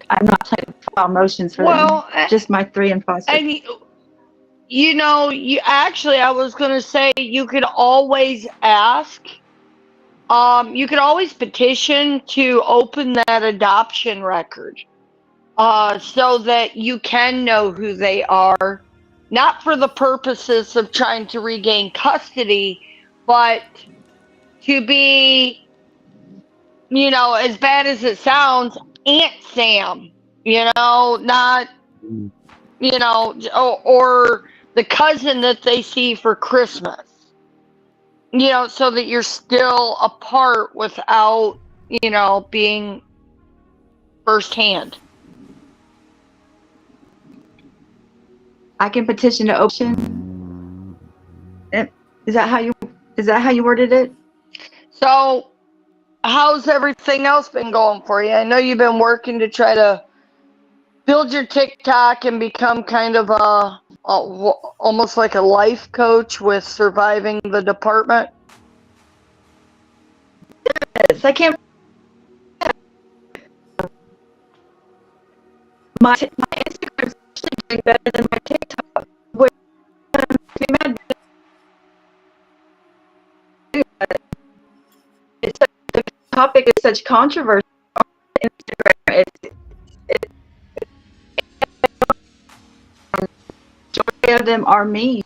I'm not playing emotions for them. Just my 3 and foster. And I was going to say, you could always ask. You could always petition to open that adoption record, so that you can know who they are, not for the purposes of trying to regain custody, but to be, as bad as it sounds, Aunt Sam, not, or the cousin that they see for Christmas. You know, so that you're still apart without, you know, being firsthand. I can petition to open. Is that how you worded it? So, how's everything else been going for you? I know you've been working to try to build your TikTok and become kind of almost like a life coach with surviving the department. Yes, I can't. My Instagram is actually doing better than my TikTok. Which makes me mad. The topic is such controversy on Instagram. Majority of them are mean,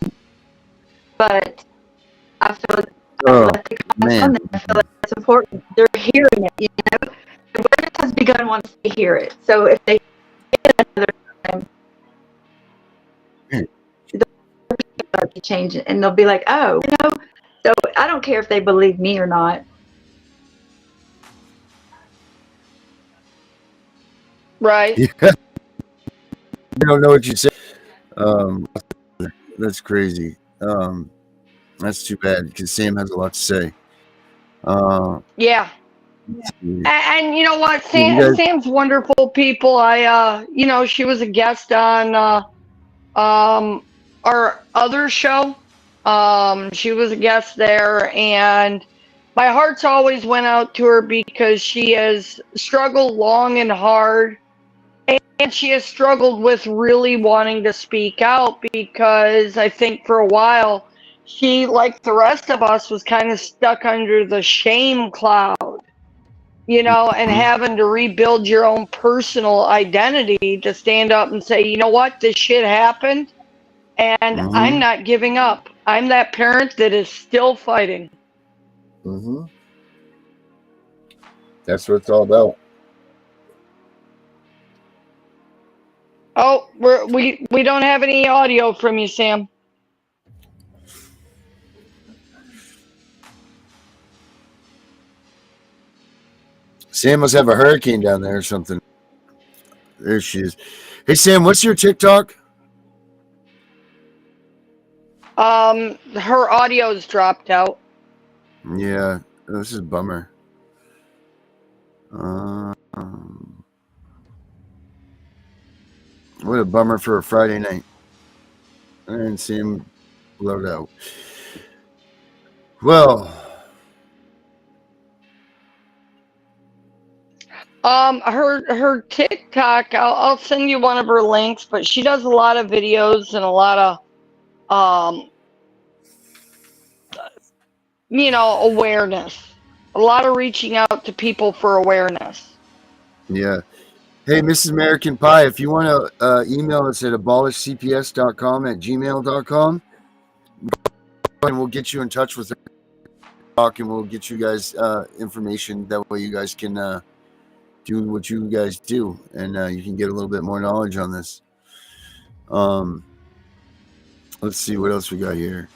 but I feel like I feel like that's important. They're hearing it, you know. The awareness has begun once they hear it. So if they hear it another time, they'll start to change it, and they'll be like, "Oh, you know." So I don't care if they believe me or not. Right. Yeah. I don't know what you said. That's crazy. That's too bad because Sam has a lot to say. Yeah. And you know what, Sam's wonderful people. You know, she was a guest on our other show. She was a guest there, and my heart's always went out to her because she has struggled long and hard, and she has struggled with really wanting to speak out because I think for a while she, like the rest of us, was kind of stuck under the shame cloud, you know, and having to rebuild your own personal identity to stand up and say, you know what, this shit happened, and I'm not giving up. I'm that parent that is still fighting. That's what it's all about. Oh, we don't have any audio from you, Sam. Sam must have a hurricane down there or something. There she is. Hey, Sam, what's your TikTok? Her audio's dropped out. Yeah, this is a bummer. What a bummer for a Friday night. I didn't see him load out. Well, her TikTok, I'll send you one of her links, but she does a lot of videos and a lot of you know, awareness. A lot of reaching out to people for awareness. yeah. Hey, Mrs. American Pie, if you want to email us at abolishcps.com at gmail.com, and we'll get you in touch with her, and we'll get you guys information. That way you guys can do what you guys do, and you can get a little bit more knowledge on this. Let's see what else we got here.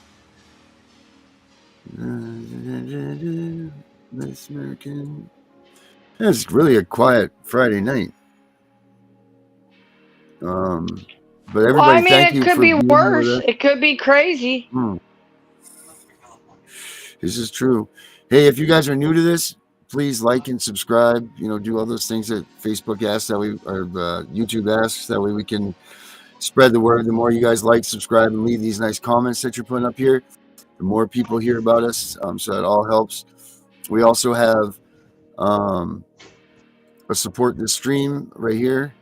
Miss American. It's really a quiet Friday night. But everybody, Well, I mean, thank you it could for be being worse. with us. It could be crazy. This is true. Hey, if you guys are new to this, please like and subscribe. You know, do all those things that Facebook asks, that we, or YouTube asks. That way we can spread the word. The more you guys like, subscribe, and leave these nice comments that you're putting up here, the more people hear about us. So that all helps. We also have a support the stream right here.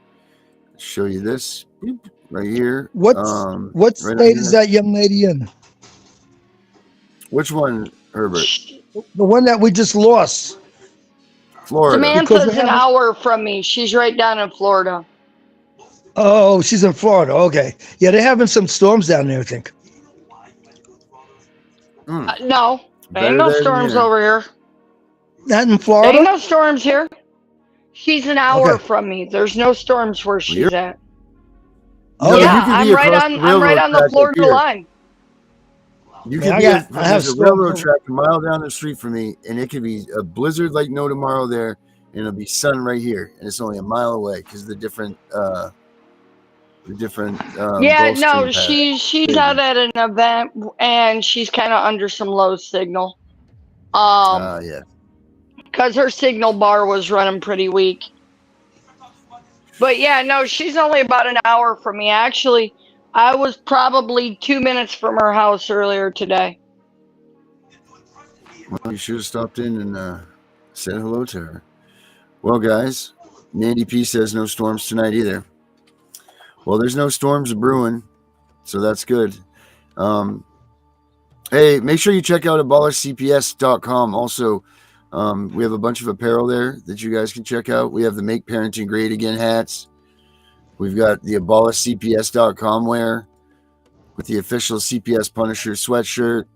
Show you this right here. What right state is that young lady in? Which one, Herbert? The one that we just lost. Florida. Samantha's an hour from me. She's right down in Florida. Oh, she's in Florida. Okay. Yeah, they're having some storms down there, I think. No, there ain't no storms over here. Not in Florida? There ain't no storms here. She's an hour from me. There's no storms where she's at. No, Okay. you Yeah, could be across the I'm right railroad on the track up Florida here. line. You Man, could be. I have There's a storms railroad over. track a mile down the street from me, and it could be a blizzard like no tomorrow there, and it'll be sun right here, and it's only a mile away because of the different Yeah, Gulf no, Stream pattern. she's out at an event and she's kind of under some low signal. Yeah. Because her signal bar was running pretty weak. But yeah, no, she's only about an hour from me. Actually, I was probably 2 minutes from her house earlier today. Well, you should have stopped in and said hello to her. Well, guys, Nandy P says no storms tonight either. Well, there's no storms brewing, so that's good. Hey, make sure you check out abolishcps.com. Also, we have a bunch of apparel there that you guys can check out. We have the Make Parenting Great Again hats. We've got the abolishcps.com wear with the official CPS Punisher sweatshirt.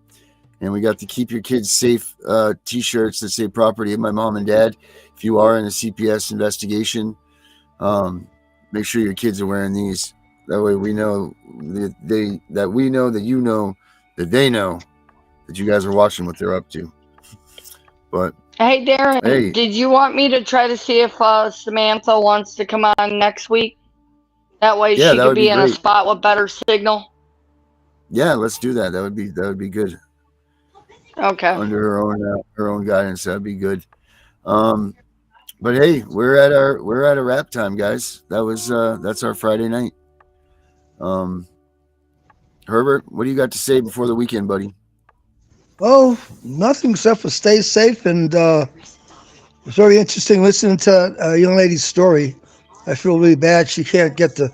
And we got the Keep Your Kids Safe t-shirts that say property of my mom and dad. If you are in a CPS investigation, make sure your kids are wearing these. That way we know that you know that they know that you guys are watching what they're up to. But Hey, Darren, hey, did you want me to try to see if Samantha wants to come on next week? That way yeah, she that could would be be in a great. spot with better signal. Yeah, let's do that. That would be good. Okay. Under her own guidance, that'd be good. But hey, we're at a wrap time, guys. That's our Friday night. Herbert, what do you got to say before the weekend, buddy? Oh, nothing except for stay safe. And it's very interesting listening to a young lady's story. I feel really bad she can't get to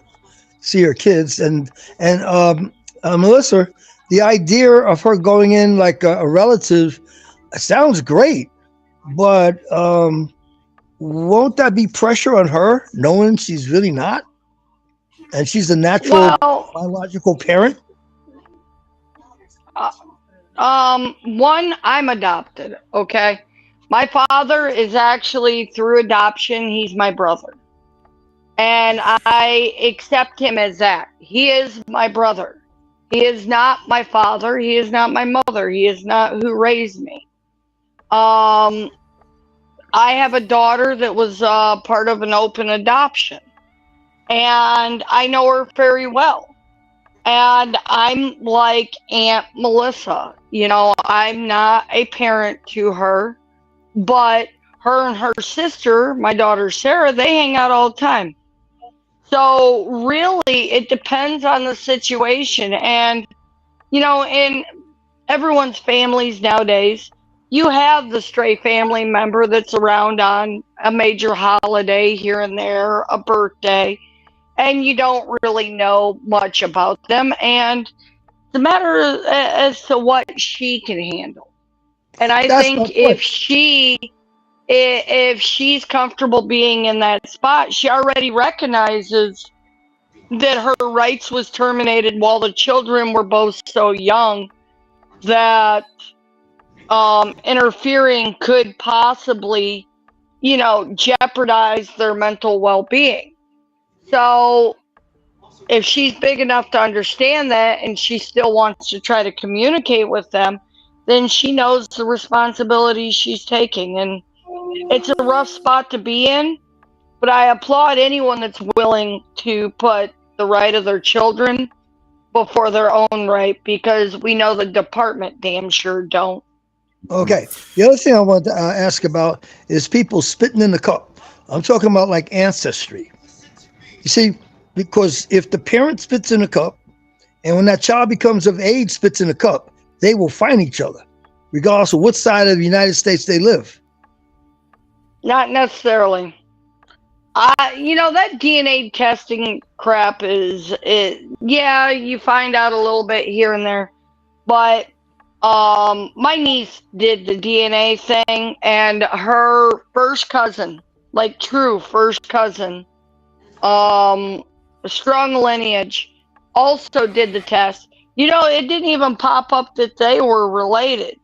see her kids. And Melissa, the idea of her going in like a relative sounds great, but won't that be pressure on her, knowing she's really not, and she's a natural biological parent? One, I'm adopted. Okay, my father is actually through adoption. He's my brother, and I accept him as that. He is my brother. He is not my father. He is not my mother. He is not who raised me. I have a daughter that was part of an open adoption, and I know her very well. And I'm like Aunt Melissa. You know, I'm not a parent to her, but her and her sister, my daughter Sarah, they hang out all the time. So really, it depends on the situation. And, you know, in everyone's families nowadays, you have the stray family member that's around on a major holiday here and there, a birthday, and you don't really know much about them. And the matter as to what she can handle. And I think if she's comfortable being in that spot, she already recognizes that her rights was terminated while the children were both so young that interfering could possibly, you know, jeopardize their mental well-being. So if she's big enough to understand that and she still wants to try to communicate with them, then she knows the responsibility she's taking. And it's a rough spot to be in, but I applaud anyone that's willing to put the right of their children before their own right, because we know the department damn sure don't. Okay. The other thing I want to ask about is people spitting in the cup. I'm talking about like ancestry. You see, because if the parent spits in a cup, and when that child becomes of age spits in a cup, they will find each other, regardless of what side of the United States they live. Not necessarily. You know, that DNA testing crap yeah, you find out a little bit here and there. But my niece did the DNA thing, and her first cousin, like true first cousin, strong lineage, also did the test. You know, it didn't even pop up that they were related,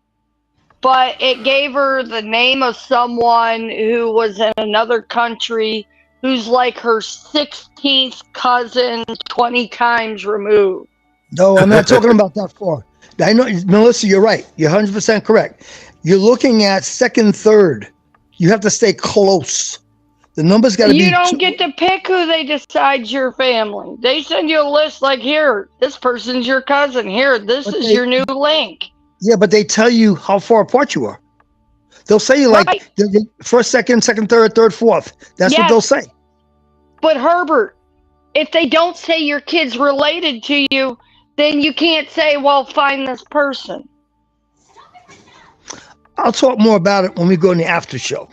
but it gave her the name of someone who was in another country who's like her 16th cousin 20 times removed. No, I'm not talking about that far. I know, Melissa, you're right. You're 100% correct. You're looking at second, third. You have to stay close. The numbers got to be. You don't get to pick who they decide's your family. They send you a list like, here, this person's your cousin. Here, this is your new link. Yeah, but they tell you how far apart you are. They'll say you like the first, second, third, fourth. That's what they'll say. But Herbert, if they don't say your kid's related to you, then you can't say, well, find this person. I'll talk more about it when we go in the after show.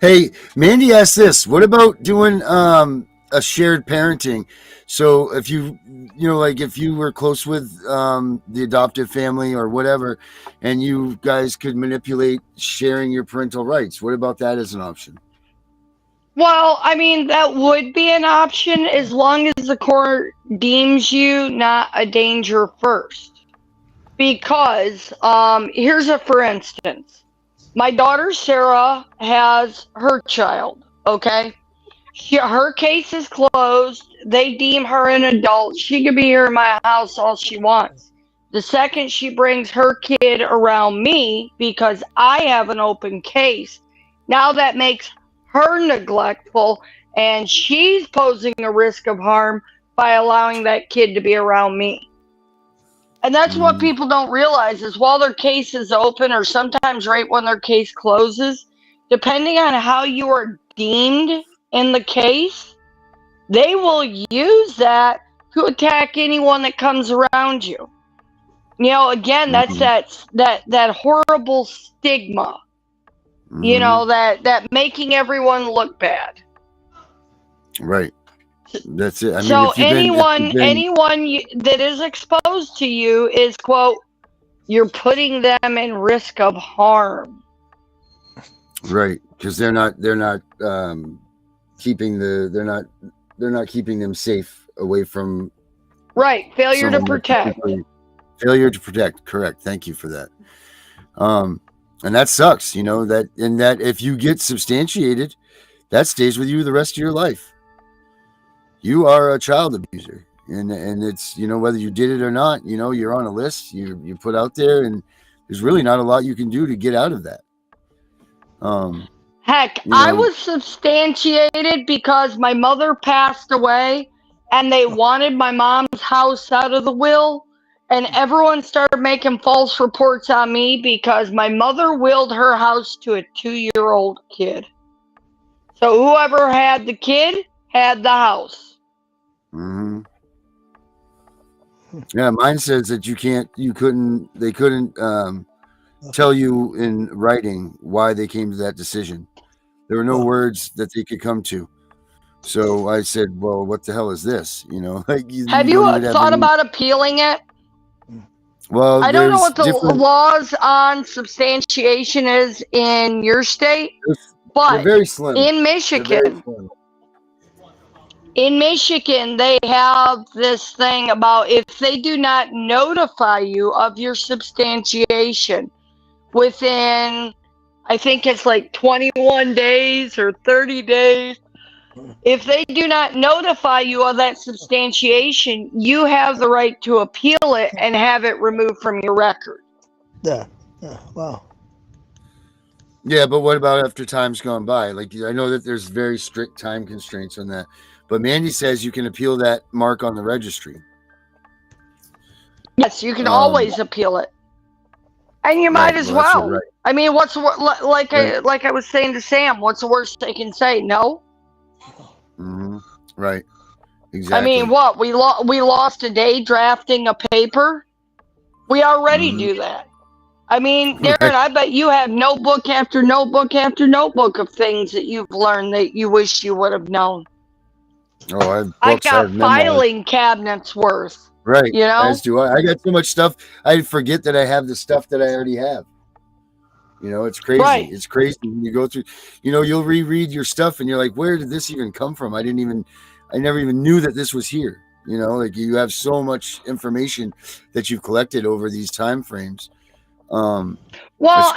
Hey, Mandy asked this. What about doing a shared parenting? So if you like if you were close with the adoptive family or whatever, and you guys could manipulate sharing your parental rights, what about that as an option? Well, I mean, that would be an option as long as the court deems you not a danger first. Because here's a for instance. My daughter Sarah has her child, okay? Her case is closed. They deem her an adult. She can be here in my house all she wants. The second she brings her kid around me because I have an open case, now that makes her neglectful, and she's posing a risk of harm by allowing that kid to be around me. And that's what people don't realize is while their case is open, or sometimes right when their case closes, depending on how you are deemed in the case, they will use that to attack anyone that comes around you. You know, again, that's that horrible stigma. You know, that making everyone look bad. Right. That's it. I mean, so if anyone that is exposed to you is, quote, you're putting them in risk of harm. Right, because they're not keeping them safe away from. Right, failure to protect. Failure to protect. Correct. Thank you for that. And that sucks. You know that if you get substantiated, that stays with you the rest of your life. You are a child abuser, and it's, you know, whether you did it or not, you know, you're on a list, you put out there, and there's really not a lot you can do to get out of that. Heck, I was substantiated because my mother passed away, and they wanted my mom's house out of the will, and everyone started making false reports on me because my mother willed her house to a 2-year-old kid. So whoever had the kid had the house. Yeah, mine says that they couldn't tell you in writing why they came to that decision. There were no words that they could come to. So I said, well, what the hell is this? You know, like, have you thought about appealing it? Well, I don't know what the laws on substantiation is in your state, but they're very slim. In Michigan, they have this thing about if they do not notify you of your substantiation within, I think it's like 21 days or 30 days, if they do not notify you of that substantiation, you have the right to appeal it and have it removed from your record. Yeah. Wow. Yeah, but what about after time's gone by? Like, I know that there's very strict time constraints on that. But Mandy says you can appeal that mark on the registry. Yes, you can always appeal it, and you might as well. Right. I mean, what's like I was saying to Sam? What's the worst they can say? No. Right. Exactly. I mean, what we lost a day drafting a paper. We already do that. I mean, Darren, I bet you have notebook after notebook after notebook of things that you've learned that you wish you would have known. Oh, I got filing cabinets worth. Right. You know? As do I. I got so much stuff. I forget that I have the stuff that I already have. You know, it's crazy. Right. It's crazy when you go through, you know, you'll reread your stuff and you're like, where did this even come from? I never even knew that this was here. You know, like you have so much information that you've collected over these time frames. Well,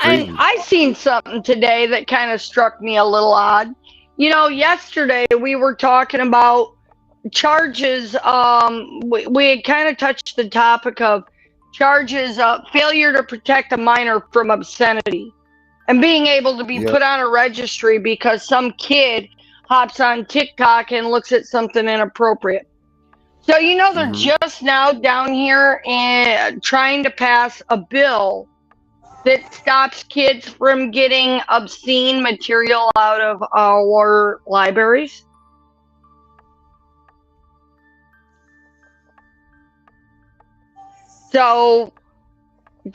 and I seen something today that kind of struck me a little odd. Yesterday we were talking about charges. We had kind of touched the topic of charges of failure to protect a minor from obscenity and being able to be Yep. put on a registry because some kid hops on TikTok and looks at something inappropriate. So, they're just now down here and trying to pass a bill that stops kids from getting obscene material out of our libraries. So,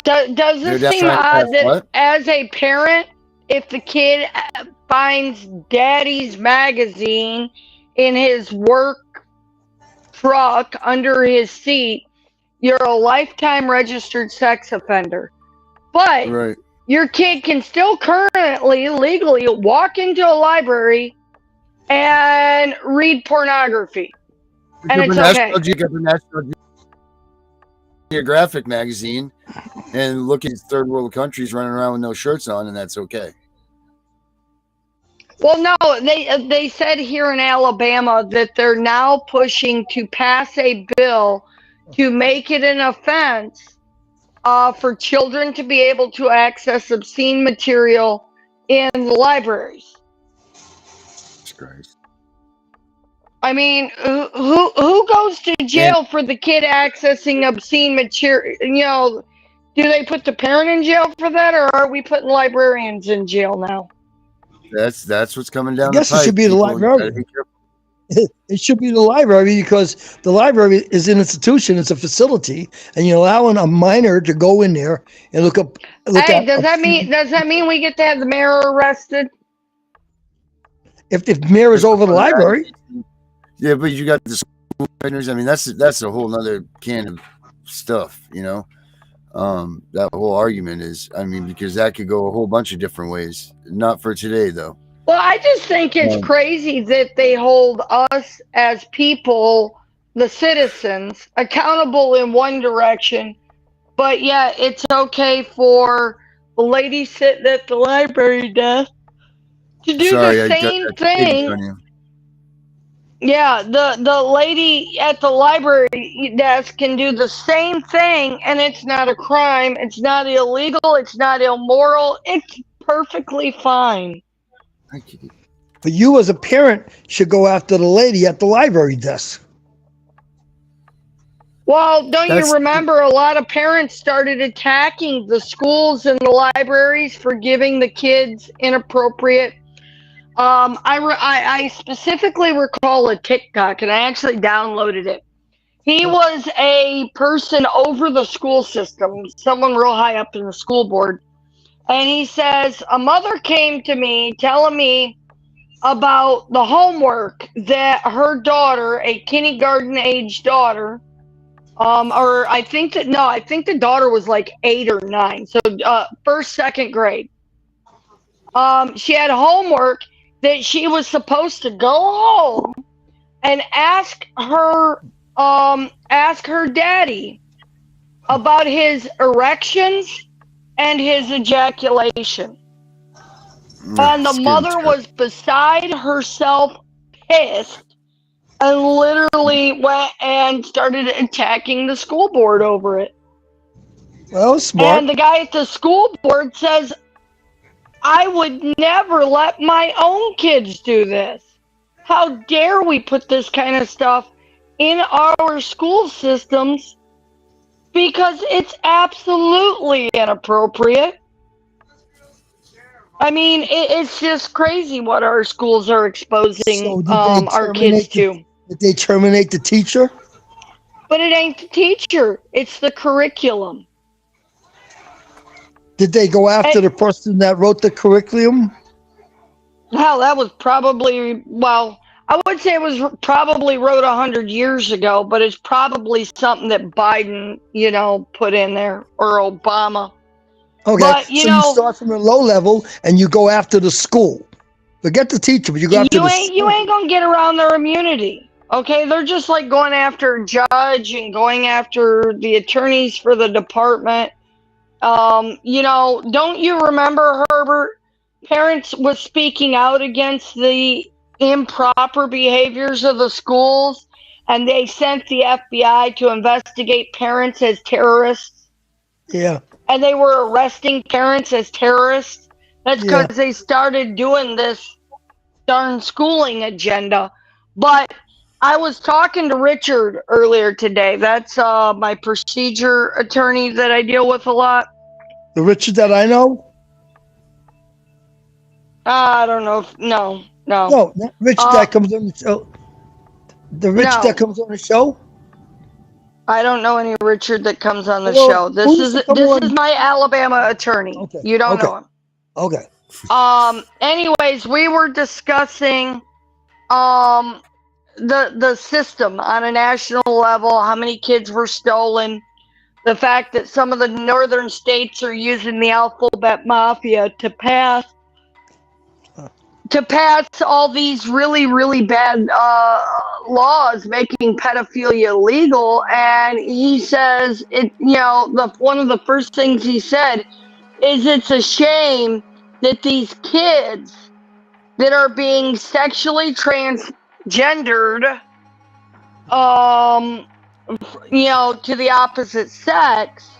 does They're this down seem trying to pass odd that what? as a parent, if the kid finds Daddy's magazine in his work truck under his seat, you're a lifetime registered sex offender. But Right. your kid can still currently legally walk into a library and read pornography. And it's okay. You get the National Geographic magazine and look at third world countries running around with no shirts on, and that's okay. Well, no, they said here in Alabama that they're now pushing to pass a bill to make it an offense for children to be able to access obscene material in the libraries. Jesus Christ. I mean, who goes to jail for the kid accessing obscene material? Do they put the parent in jail for that, or are we putting librarians in jail now? That's what's coming down I guess the pipe. it should be the people. You gotta librarian. be careful. It should be the library because the library is an institution, it's a facility, and you're allowing a minor to go in there and look Hey, at does that mean we get to have the mayor arrested? if the mayor is over the library. Yeah, but you got the school partners. I mean, that's a whole nother can of stuff, That whole argument is, because that could go a whole bunch of different ways. Not for today, though. Well, I just think it's crazy that they hold us as people, the citizens, accountable in one direction, but yeah, it's okay for the lady sitting at the library desk to do the same thing. Yeah, the lady at the library desk can do the same thing, and it's not a crime. It's not illegal. It's not immoral. It's perfectly fine. But you as a parent should go after the lady at the library desk. Well, don't you remember a lot of parents started attacking the schools and the libraries for giving the kids inappropriate. I specifically recall a TikTok, and I actually downloaded it. He was a person over the school system, someone real high up in the school board. And he says, a mother came to me telling me about the homework that her daughter, a kindergarten age daughter, I think the daughter was like 8 or 9. So, first, second grade. She had homework that she was supposed to go home and ask her daddy about his erections and his ejaculation. And the mother was beside herself, pissed, and literally went and started attacking the school board over it. Well, smart. And the guy at the school board says, I would never let my own kids do this. How dare we put this kind of stuff in our school systems, because it's absolutely inappropriate. I mean, it's just crazy what our schools are exposing our kids to. Did they terminate the teacher? But it ain't the teacher. It's the curriculum. Did they go after the person that wrote the curriculum? Hell, that was probably, I would say it was probably wrote 100 years ago, but it's probably something that Biden, put in there, or Obama. Okay, but, you start from a low level and you go after the school. Forget the teacher, but you go after the school. You ain't going to get around their immunity. Okay, they're just like going after a judge and going after the attorneys for the department. Don't you remember, Herbert, parents was speaking out against the improper behaviors of the schools, and they sent the FBI to investigate parents as terrorists. Yeah. And they were arresting parents as terrorists. That's because Yeah. they started doing this darn schooling agenda. But I was talking to Richard earlier today. That's my procedure attorney that I deal with a lot. The Richard that I know? I don't know. No. No, not Richard that comes on the show. The Richard No. that comes on the show? I don't know any Richard that comes on the Well, show. This who used to come on? is my Alabama attorney. Okay, You don't okay. know him. Okay. Anyways, we were discussing the system on a national level, how many kids were stolen, the fact that some of the northern states are using the alphabet mafia to pass all these really, really bad laws making pedophilia legal. And he says one of the first things he said is it's a shame that these kids that are being sexually transgendered to the opposite sex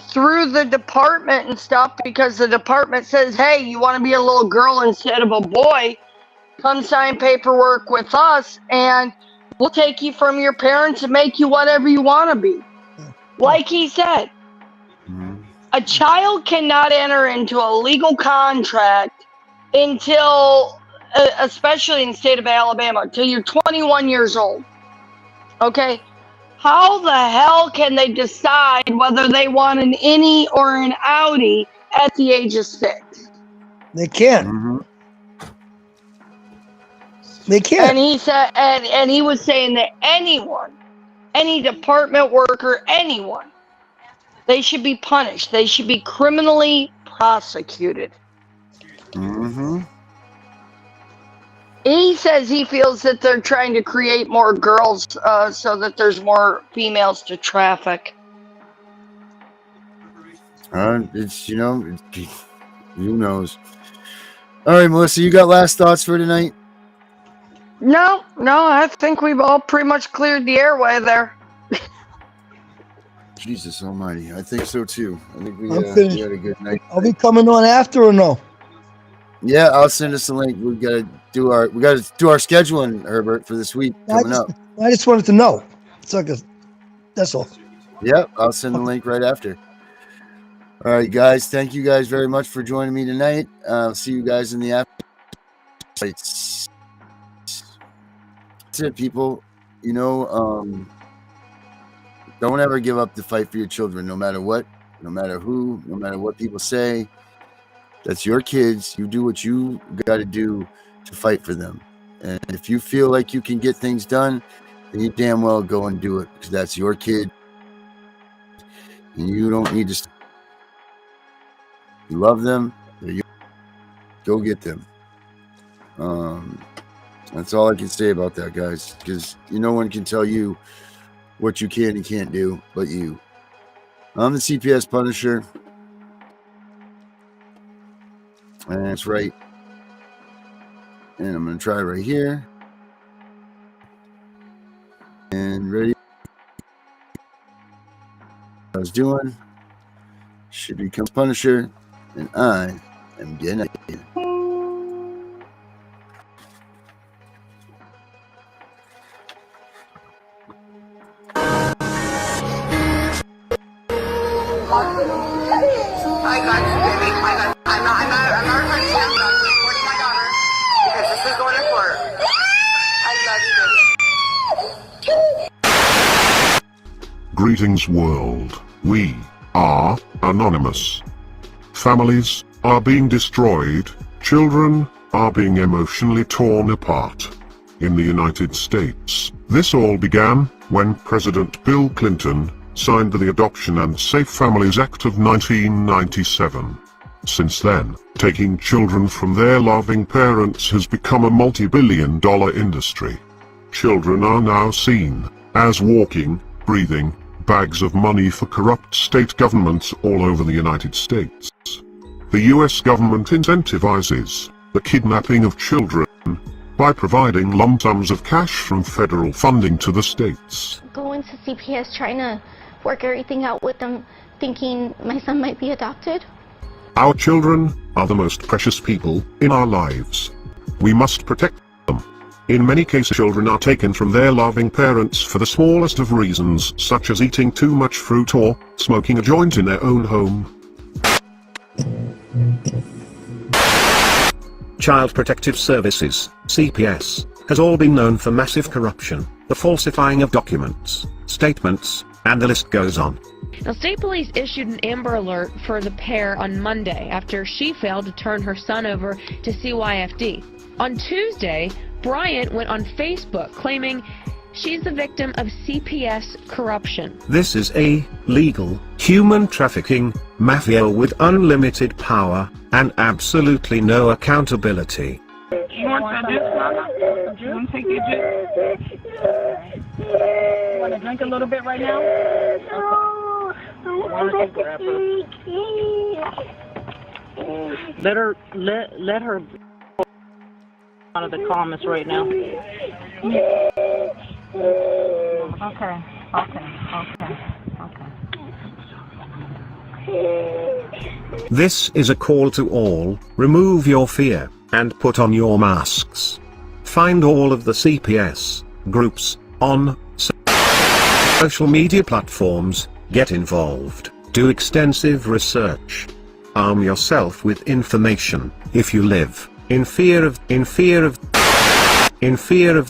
through the department and stuff, because the department says, hey, you want to be a little girl instead of a boy, come sign paperwork with us and we'll take you from your parents and make you whatever you want to be. Like he said, a child cannot enter into a legal contract until, especially in the state of Alabama, until you're 21 years old. Okay? How the hell can they decide whether they want an innie or an outie at the age of 6? They can't. They can't. And he said, and he was saying that anyone, any department worker, anyone, they should be punished. They should be criminally prosecuted. He says he feels that they're trying to create more girls so that there's more females to traffic. It's, who knows? All right, Melissa, you got last thoughts for tonight? No, I think we've all pretty much cleared the airway there. Jesus almighty, I think so too. I think we I'm had finished. a good night. Are we coming on after or no? Yeah, I'll send us a link. We got to do our scheduling, Herbert, for this week coming up. I just wanted to know. It's like that's all. Yep, I'll send the link right after. All right, guys. Thank you guys very much for joining me tonight. I'll see you guys in the after. That's it, people. Don't ever give up the fight for your children, no matter what, no matter who, no matter what people say. That's your kids. You do what you got to do to fight for them. And if you feel like you can get things done, then you damn well go and do it, because that's your kid. And you don't need to. You love them. Go get them. That's all I can say about that, guys, because no one can tell you what you can and can't do but you. I'm the CPS Punisher. And that's right. And I'm going to try right here. And ready. I was doing. Should become Punisher. And I am getting it. I got you, baby. I'm not referring to you. I'm supporting my daughter because this is going to court. I love you, baby. Greetings, world. We are anonymous. Families are being destroyed. Children are being emotionally torn apart. In the United States, this all began when President Bill Clinton signed the Adoption and Safe Families Act of 1997. Since then, taking children from their loving parents has become a multi-billion-dollar industry. Children are now seen as walking, breathing bags of money for corrupt state governments all over the United States. The US government incentivizes the kidnapping of children by providing lump sums of cash from federal funding to the states. Going to CPS, trying to work everything out with them, thinking my son might be adopted. Our children are the most precious people in our lives. We must protect them. In many cases, children are taken from their loving parents for the smallest of reasons, such as eating too much fruit or smoking a joint in their own home. Child Protective Services, CPS, has all been known for massive corruption, the falsifying of documents, statements, and the list goes on. Now, state police issued an Amber Alert for the pair on Monday after she failed to turn her son over to CYFD. On Tuesday, Bryant went on Facebook claiming she's the victim of CPS corruption. This is a legal, human trafficking mafia with unlimited power and absolutely no accountability. You want to do this, you want to take your juice? You want to drink a little bit right now? Let her out of the comments right now. Okay. This is a call to all, remove your fear, and put on your masks. Find all of the CPS groups on social media platforms, get involved, do extensive research. Arm yourself with information. If you live in fear of the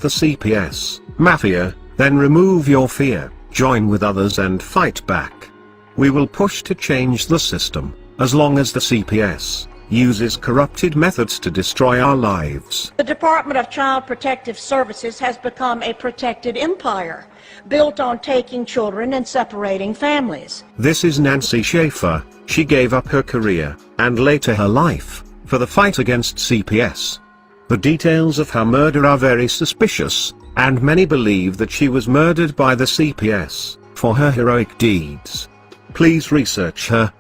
CPS mafia, then remove your fear, join with others and fight back. We will push to change the system, as long as the CPS uses corrupted methods to destroy our lives. The Department of Child Protective Services has become a protected empire, built on taking children and separating families. This is Nancy Schaefer. She gave up her career, and later her life, for the fight against CPS. The details of her murder are very suspicious, and many believe that she was murdered by the CPS for her heroic deeds. Please research her.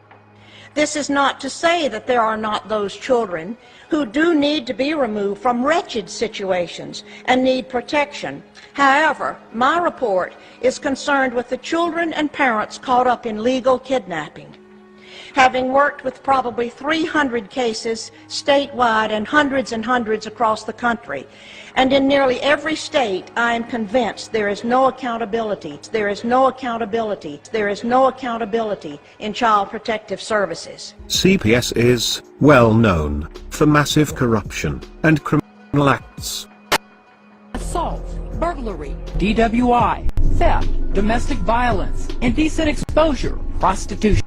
This is not to say that there are not those children who do need to be removed from wretched situations and need protection. However, my report is concerned with the children and parents caught up in legal kidnapping. Having worked with probably 300 cases statewide and hundreds across the country, and in nearly every state, I am convinced there is no accountability. There is no accountability. There is no accountability in Child Protective Services. CPS is well known for massive corruption and criminal acts. Assault, burglary, DWI, theft, domestic violence, indecent exposure, prostitution,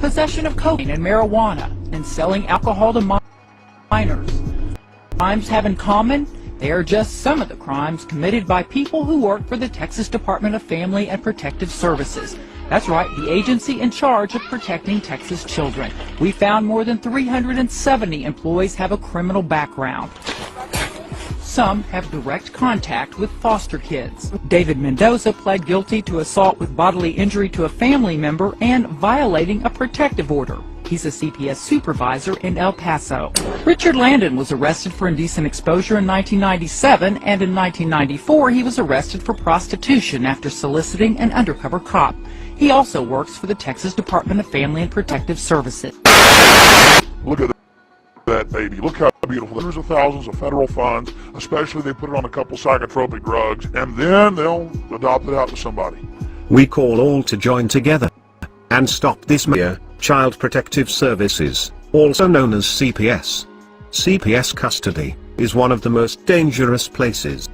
possession of cocaine and marijuana, and selling alcohol to minors. Crimes have in common, they are just some of the crimes committed by people who work for the Texas Department of Family and Protective Services. That's right, the agency in charge of protecting Texas children. We found more than 370 employees have a criminal background. Some have direct contact with foster kids. David Mendoza pled guilty to assault with bodily injury to a family member and violating a protective order. He's a CPS supervisor in El Paso. Richard Landon was arrested for indecent exposure in 1997, and in 1994 he was arrested for prostitution after soliciting an undercover cop. He also works for the Texas Department of Family and Protective Services. Look at that baby. Look how beautiful. Hundreds of thousands of federal funds, especially they put it on a couple psychotropic drugs, and then they'll adopt it out to somebody. We call all to join together and stop this mafia. Child Protective Services, also known as CPS. CPS custody is one of the most dangerous places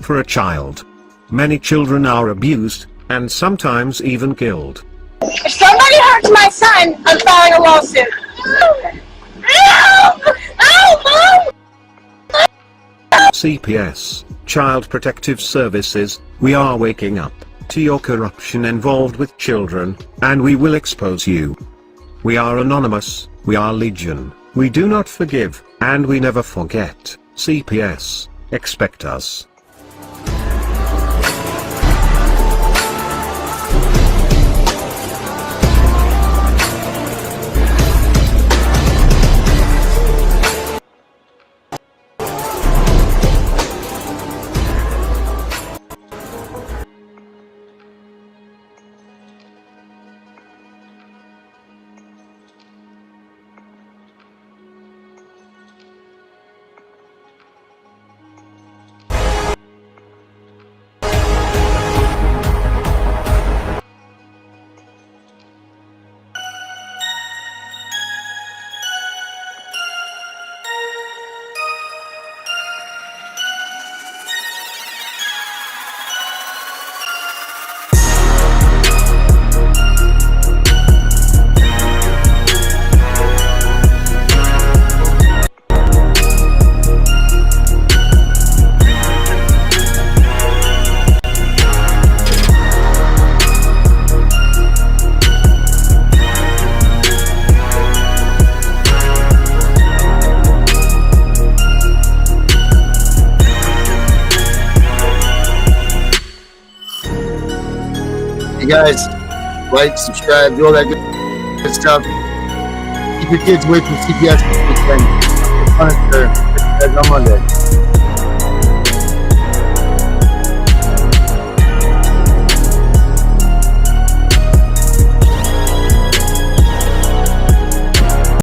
for a child. Many children are abused and sometimes even killed. If somebody hurts my son, I'm filing a lawsuit. CPS, Child Protective Services, we are waking up to your corruption involved with children, and we will expose you. We are anonymous, we are legion, we do not forgive, and we never forget. CPS, expect us. Hey guys, like, subscribe, do all that good stuff. Keep your kids away from CPS this weekend. Punisher. On Monday.